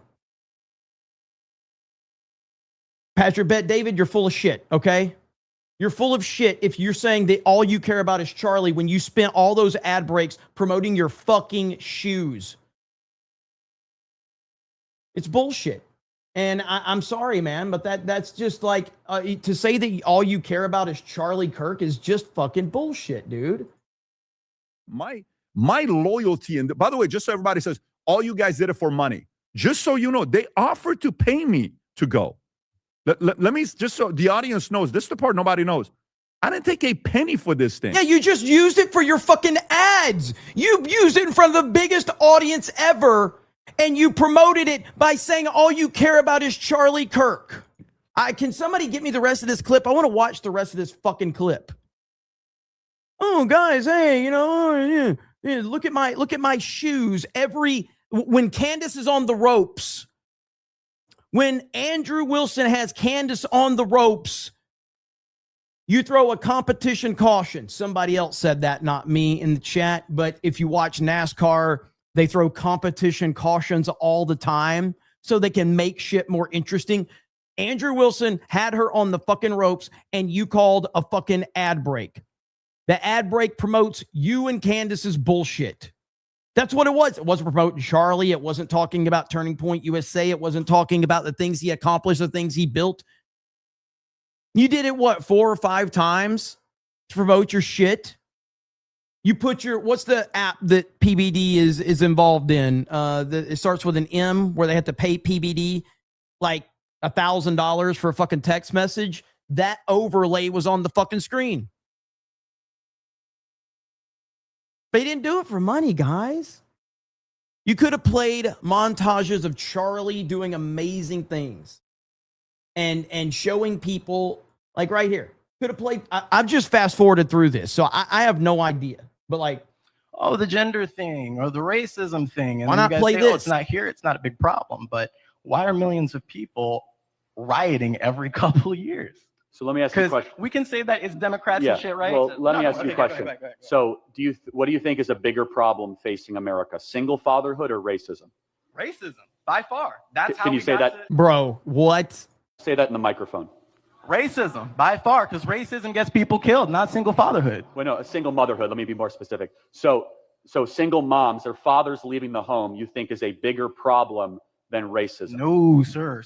Pastor Bet David, you're full of shit, okay? You're full of shit if you're saying that all you care about is Charlie when you spent all those ad breaks promoting your fucking shoes. It's bullshit. And I'm sorry, man, but that's just like, to say that all you care about is Charlie Kirk is just fucking bullshit, dude. My loyalty, and by the way, just so everybody says, all you guys did it for money. Just so you know, they offered to pay me to go. Let me, just so the audience knows, this is the part nobody knows. I didn't take a penny for this thing. Yeah, you just used it for your fucking ads. You used it in front of the biggest audience ever And you promoted it by saying all you care about is Charlie Kirk. Can somebody get me the rest of this clip? I want to watch the rest of this fucking clip. Oh, guys, hey, you know, look at my shoes. When Candace is on the ropes, when Andrew Wilson has Candace on the ropes, you throw a competition caution. Somebody else said that, not me in the chat. But if you watch NASCAR, they throw competition cautions all the time so they can make shit more interesting. Andrew Wilson had her on the fucking ropes and you called a fucking ad break. The ad break promotes you and Candace's bullshit. That's what it was. It wasn't promoting Charlie. It wasn't talking about Turning Point USA. It wasn't talking about the things he accomplished, the things he built. You did it, 4 or 5 times to promote your shit? You put what's the app that PBD is involved in? It starts with an M where they have to pay PBD like $1,000 for a fucking text message. That overlay was on the fucking screen. They didn't do it for money, guys. You could have played montages of Charlie doing amazing things and showing people, like right here. Could have played. I've just fast forwarded through this, so I have no idea. But like, oh, the gender thing or the racism thing, and why then not you guys play say, this? Oh, it's not here. It's not a big problem. But why are millions of people rioting every couple of years? So let me ask you a question. We can say that it's Democrats and shit, right? Well, let me ask you a question. So what do you think is a bigger problem facing America? Single fatherhood or racism? Racism, by far. That's how Can you say that? Bro, what? Say that in the microphone. Racism, by far, because racism gets people killed, not single fatherhood. Well, no, a single motherhood. Let me be more specific. So single moms or fathers leaving the home, you think is a bigger problem than racism? No, sir.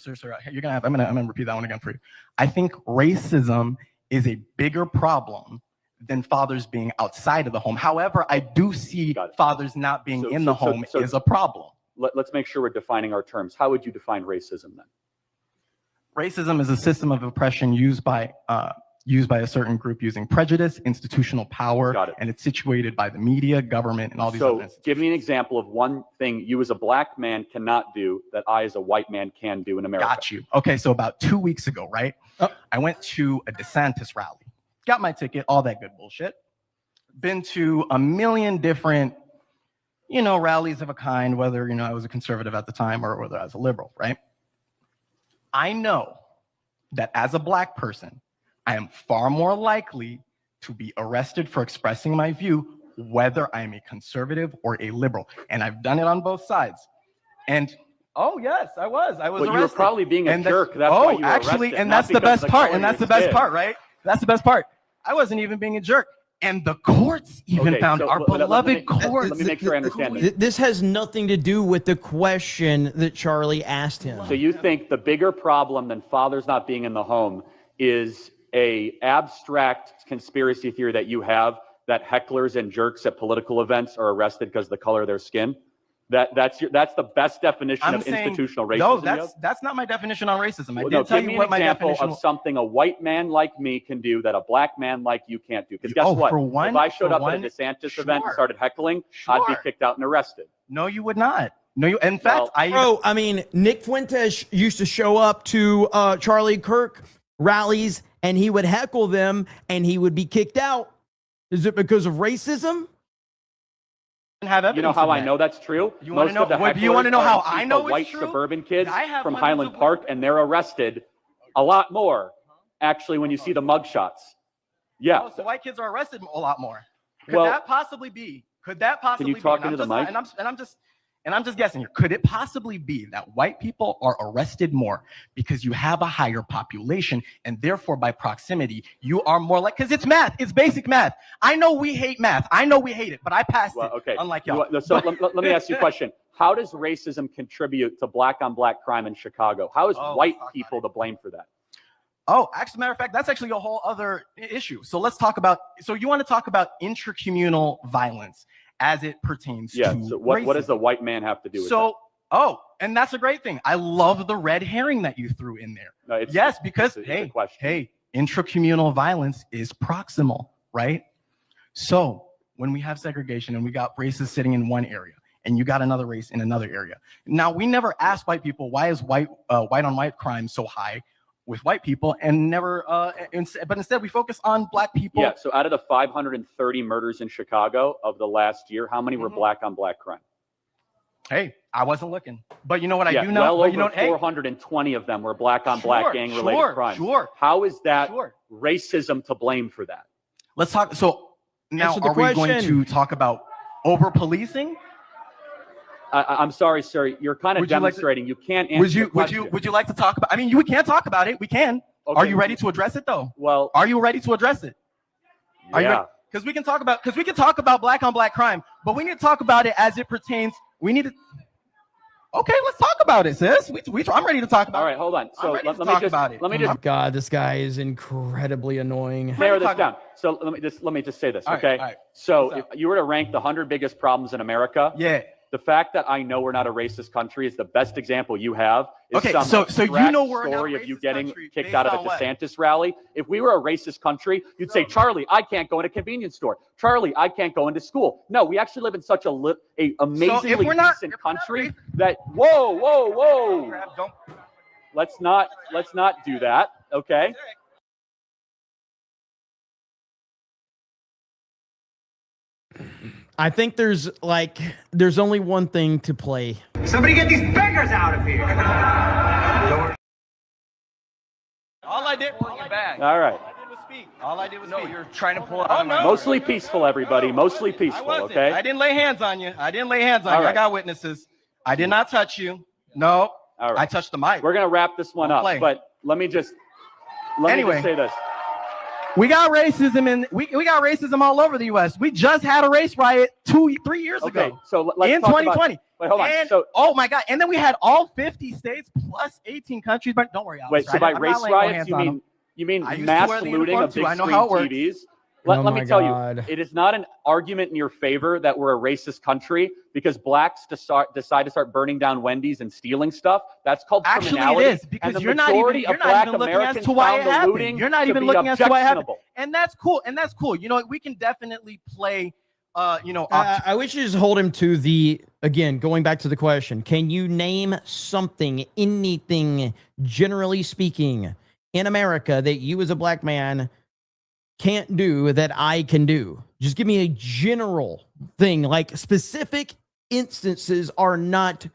You're gonna have. I'm gonna repeat that one again for you. I think racism is a bigger problem than fathers being outside of the home. However, I do see fathers not being in the home is a problem. Let's make sure we're defining our terms. How would you define racism then? Racism is a system of oppression used by a certain group using prejudice, institutional power, and it's situated by the media, government, and all these other So give me an example of one thing you as a black man cannot do that I as a white man can do in America. Got you. Okay, so about 2 weeks ago, right? I went to a DeSantis rally. Got my ticket, all that good bullshit. Been to a million different, rallies of a kind, whether, I was a conservative at the time or whether I was a liberal, right? I know that as a black person, I am far more likely to be arrested for expressing my view, whether I'm a conservative or a liberal. And I've done it on both sides. And oh yes, I was arrested. You were probably being a jerk. That's why you were actually, arrested, and not that's the because best of the part. color And that's of the your best skin. part, right? That's the best part. I wasn't even being a jerk. And the courts even found our beloved courts. Let me make sure I understand this. This has nothing to do with the question that Charlie asked him. So you think the bigger problem than fathers not being in the home is a abstract conspiracy theory that you have that hecklers and jerks at political events are arrested because of the color of their skin? That's the best definition of institutional racism. No, that's not my definition on racism. I Well, did tell give you me what an my example definition of something a white man like me can do that a black man like you can't do. Because guess what? If I showed up at a DeSantis event and started heckling, I'd be kicked out and arrested. No, you would not. No, you. In fact, Nick Fuentes used to show up to Charlie Kirk rallies and he would heckle them and he would be kicked out. Is it because of racism? Have evidence. You know how I know that's true? You want to know? Do you want to know how I know it's white true? suburban kids from hundreds Highland of- Park, and they're arrested a lot more. Actually, when you see the mugshots, yeah. Oh, so white kids are arrested a lot more. Could Well, that possibly be? Could that possibly Can you talk be? And into the I'm mic? just- And I'm just guessing here. Could it possibly be that white people are arrested more because you have a higher population and therefore by proximity, you are more like, because it's math, it's basic math. I know we hate math. I know we hate it, but I passed it, Okay. unlike y'all. So let me ask you a question. How does racism contribute to black on black crime in Chicago? How is white people to blame for that? Oh, actually, matter of fact, that's actually a whole other issue. So let's talk about, so you want to talk about intracommunal violence as it pertains Yeah. to So what does racism. the white man have to do with So, and that's a great thing. I love the red herring that you threw in there. No, it's- Yes, because it's a question. hey, intracommunal violence is proximal, right? So when we have segregation and we got racists sitting in one area and you got another race in another area. Now, we never asked white people, why is white on white crime so high with white people, and never, but instead we focus on black people. Yeah, so out of the 530 murders in Chicago of the last year, how many were black on black crime? Hey, I wasn't looking. But you know what I do know? Well But over you know, 420 of them were black on black gang-related crimes. How is that racism to blame for that? Let's talk. So now, are we going to talk about over-policing? I'm sorry, sir. You're kind of demonstrating you can't answer the question. Would you like to talk about? I mean, we can talk about it. We can. Okay. Are you ready to address it, though? Well, are you ready to address it? Yeah. Because we can talk about black on black crime, but we need to talk about it as it pertains. We need to. Okay, let's talk about it, sis. I'm ready to talk about it. All right, hold on. So let me talk just about it. Let me just. Oh God, this guy is incredibly annoying. Narrow this down. So let me just say this, okay? All right. So if you were to rank the 100 biggest problems in America, the fact that I know we're not a racist country is the best example you have. Okay, so you know we're not a story of you getting country kicked based out of on a what? DeSantis rally. If we were a racist country, you'd say, Charlie, I can't go in a convenience store. Charlie, I can't go into school. No, we actually live in such a amazingly decent country that whoa. Let's not do that, okay? I think there's only one thing to play. Somebody get these beggars out of here. All I did. All right. All I did was speak. You're trying to pull out. Mostly peaceful, everybody. Mostly peaceful, okay? I didn't lay hands on you. I All right. got witnesses. I did not touch you. No. All right. I touched the mic. We're gonna wrap this one up, but let me just say this. We got racism we got racism all over the U.S. We just had a race riot 3 years ago. So let's in talk 2020. Wait, hold on. And, So, oh my God! And then we had all 50 states plus 18 countries. But don't worry, wait. So by race riots, you mean mass looting of big screen TVs? Let me tell you, it is not an argument in your favor that we're a racist country because blacks decide to start burning down Wendy's and stealing stuff. That's called criminality. It is because you're not even looking as to why it happened. You're not even looking as to why it happened, and that's cool. You know, we can definitely play. I wish you just hold him to again, going back to the question. Can you name something, anything, generally speaking, in America that you as a black man can't do that I can do? Just give me a general thing. Like specific instances are not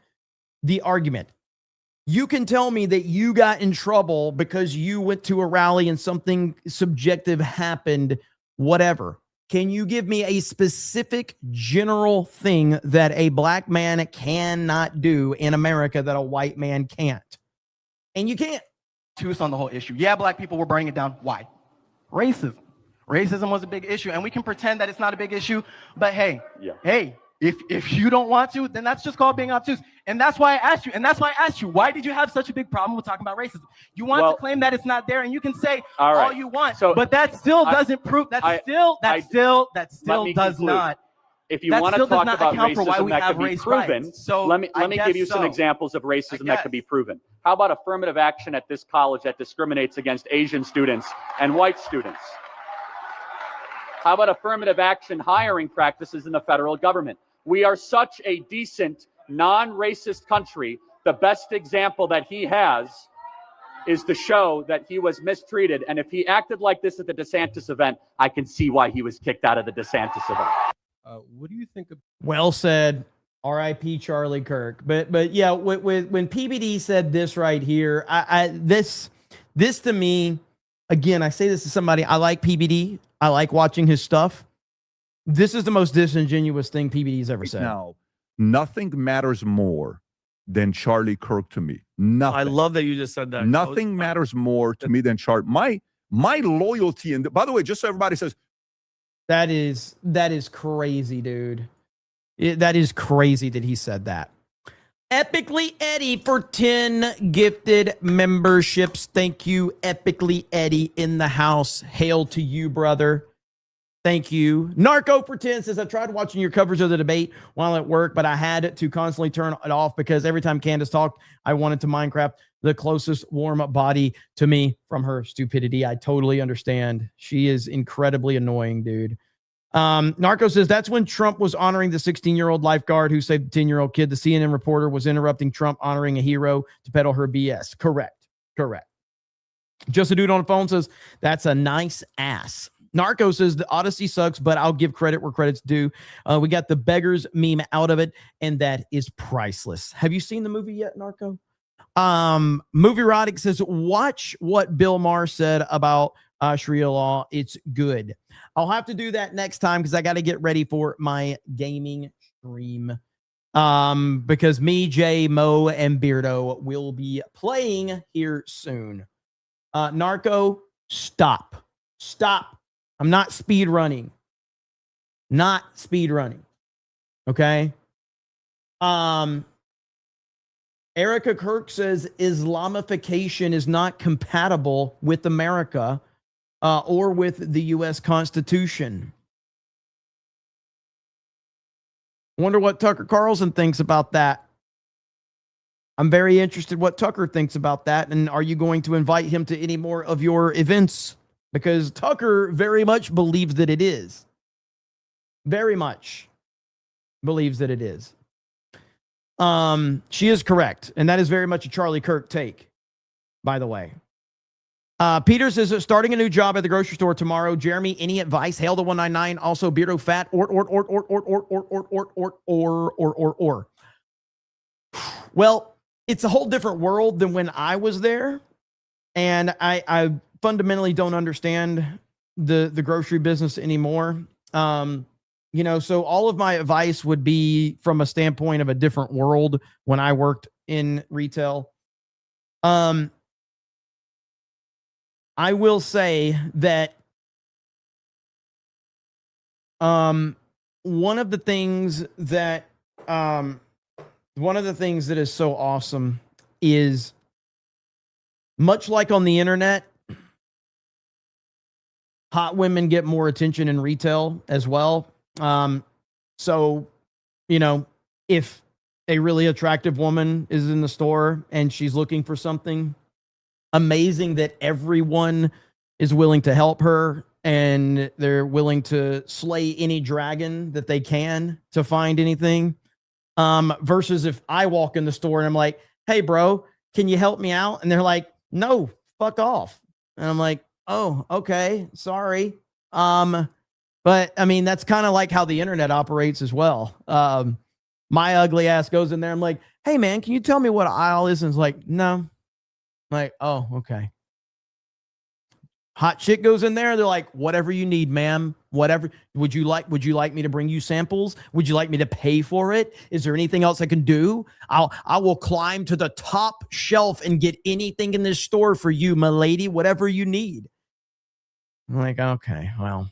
the argument. You can tell me that you got in trouble because you went to a rally and something subjective happened, whatever. Can you give me a specific general thing that a black man cannot do in America that a white man can't? And you can't. Tooth on the whole issue. Yeah, black people were burning it down. Why? Racism. Racism was a big issue, and we can pretend that it's not a big issue, but hey, if you don't want to, then that's just called being obtuse. And that's why I asked you, why did you have such a big problem with talking about racism? You want to claim that it's not there, and you can say all you want, but that still doesn't prove, that still does not. If you want to talk about racism that could be proven, let me give you some examples of racism that could be proven. How about affirmative action at this college that discriminates against Asian students and white students? How about affirmative action hiring practices in the federal government? We are such a decent, non-racist country. The best example that he has is to show that he was mistreated. And if he acted like this at the DeSantis event, I can see why he was kicked out of the DeSantis event. What do you think of? Well said. R.I.P. Charlie Kirk. But yeah, when PBD said this right here, this to me, again, I say this to somebody, I like PBD. I like watching his stuff. This is the most disingenuous thing PBD's ever said. Now, nothing matters more than Charlie Kirk to me. Nothing. I love that you just said that. Nothing matters more to me than Charlie. My loyalty, and by the way, just so everybody says, that is crazy, dude. That is crazy that he said that. Epically Eddie for 10 gifted memberships. Thank you, Epically Eddie in the house. Hail to you, brother. Thank you. Narco for 10 says, I tried watching your coverage of the debate while at work, but I had to constantly turn it off because every time Candace talked, I wanted to Minecraft the closest warm body to me from her stupidity. I totally understand. She is incredibly annoying, dude. Narco says that's when Trump was honoring the 16-year-old lifeguard who saved the 10-year-old kid. The CNN reporter was interrupting Trump honoring a hero to peddle her BS. Correct. Just a dude on the phone says that's a nice ass. Narco says the Odyssey sucks, but I'll give credit where credit's due. We got the beggars meme out of it, and that is priceless. Have you seen the movie yet, Narco? Movie Erotic says, watch what Bill Maher said about Sharia law. It's good. I'll have to do that next time because I got to get ready for my gaming stream. Because me, Jay, Mo, and Beardo will be playing here soon. Narco, stop. I'm not speed running. Okay. Erica Kirk says Islamification is not compatible with America or with the U.S. Constitution. Wonder what Tucker Carlson thinks about that. I'm very interested what Tucker thinks about that. And are you going to invite him to any more of your events? Because Tucker very much believes that it is. Very much believes that it is. She is correct. And that is very much a Charlie Kirk take, by the way. Peter says, starting a new job at the grocery store tomorrow. Jeremy, any advice? Hail the 199. Also, Beardo fat. Or. Well, it's a whole different world than when I was there. And I fundamentally don't understand the grocery business anymore. So all of my advice would be from a standpoint of a different world when I worked in retail. I will say that one of the things that is so awesome is, much like on the internet, hot women get more attention in retail as well. So, if a really attractive woman is in the store and she's looking for something, amazing that everyone is willing to help her and they're willing to slay any dragon that they can to find anything. Versus if I walk in the store and I'm like, hey, bro, can you help me out? And they're like, no, fuck off. And I'm like, oh, okay, sorry. But I mean, that's kind of like how the internet operates as well. My ugly ass goes in there. I'm like, hey man, can you tell me what aisle is? And it's like, no. I'm like, oh, okay. Hot chick goes in there. They're like, whatever you need, ma'am. Whatever. Would you like me to bring you samples? Would you like me to pay for it? Is there anything else I can do? I will climb to the top shelf and get anything in this store for you, my lady, whatever you need. I'm like, okay, well,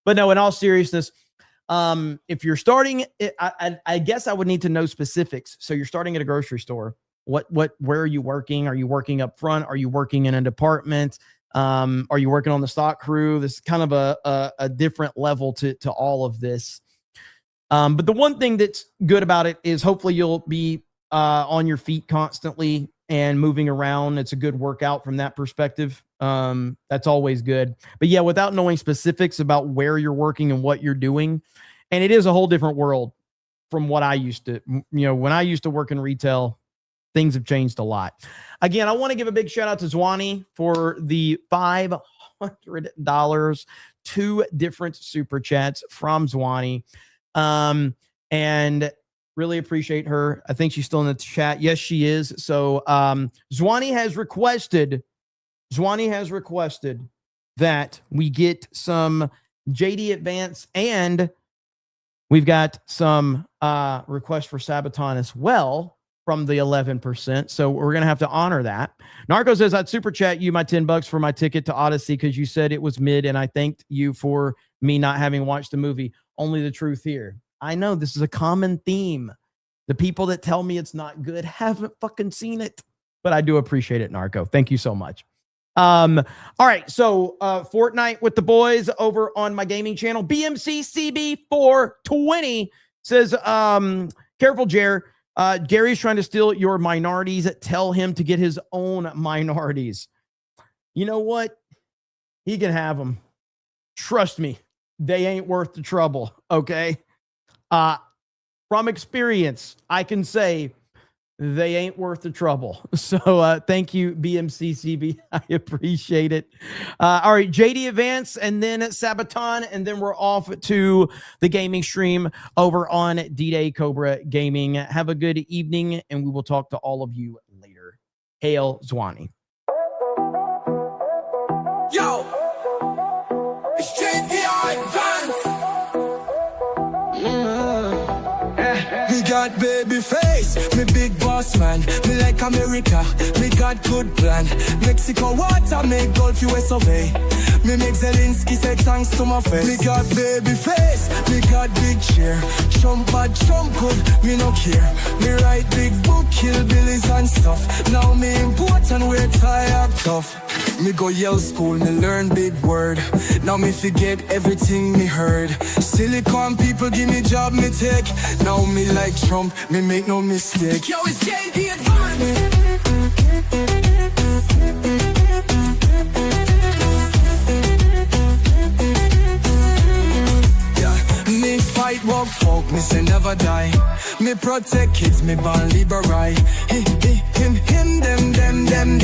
But no, in all seriousness, if you're starting, I guess I would need to know specifics. So you're starting at a grocery store. Where are you working? Are you working up front? Are you working in a department? Are you working on the stock crew? This is kind of a different level to all of this. But the one thing that's good about it is hopefully you'll be on your feet constantly and moving around. It's a good workout from that perspective. That's always good. But yeah, without knowing specifics about where you're working and what you're doing, and it is a whole different world from what I used to, when I used to work in retail, things have changed a lot. Again, I want to give a big shout out to Zwani for the $500, 2 different super chats from Zwani. And really appreciate her. I think she's still in the chat. Yes, she is. So Zwani has requested that we get some JD Advance, and we've got some requests for Sabaton as well from the 11%. So we're going to have to honor that. Narco says, I'd super chat you my $10 for my ticket to Odyssey because you said it was mid, and I thanked you for me not having watched the movie. Only the truth here. I know this is a common theme. The people that tell me it's not good haven't fucking seen it, but I do appreciate it, Narco. Thank you so much. All right. So, Fortnite with the boys over on my gaming channel, BMCCB420 says, careful, Jer. Gary's trying to steal your minorities. Tell him to get his own minorities. You know what? He can have them. Trust me. they ain't worth the trouble. Okay. From experience, I can say they ain't worth the trouble. So thank you, BMCCB. I appreciate it. All right, JD Advance and then Sabaton, and then we're off to the gaming stream over on D-Day Cobra Gaming. Have a good evening, and we will talk to all of you later. Hail Zwanny. Yo, it's JD Advance. Me got baby face, me big boss man. Me like America, me got good plan. Mexico water, make Gulf US obey. Me make Zelensky say thanks to my face. Me got baby face, me got big chair. Trump bad, Trump good, me no care. Me write big book, kill billies and stuff. Now me important, we're tired tough. Me go Yale school, me learn big word. Now me forget everything me heard. Silicon people give me job, me take. Now me like Trump, me make no mistake. Yo, it's JD Advance. Me fight, walk, folk, me say never die. Me protect kids, me born liberal. Him, them,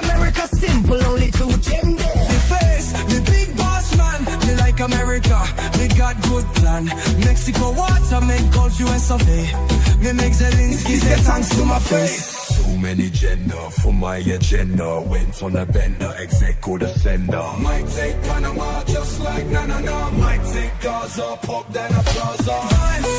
America simple, only two gender. Me face, me big boss man. Me like America, me got good plan. Mexico water, make Gulf US of A. Me make Zelensky say thanks to my face. Too many gender for my agenda. Went on a bender, execo defender. Might take Panama just like na. Might take Gaza, pop then a plaza.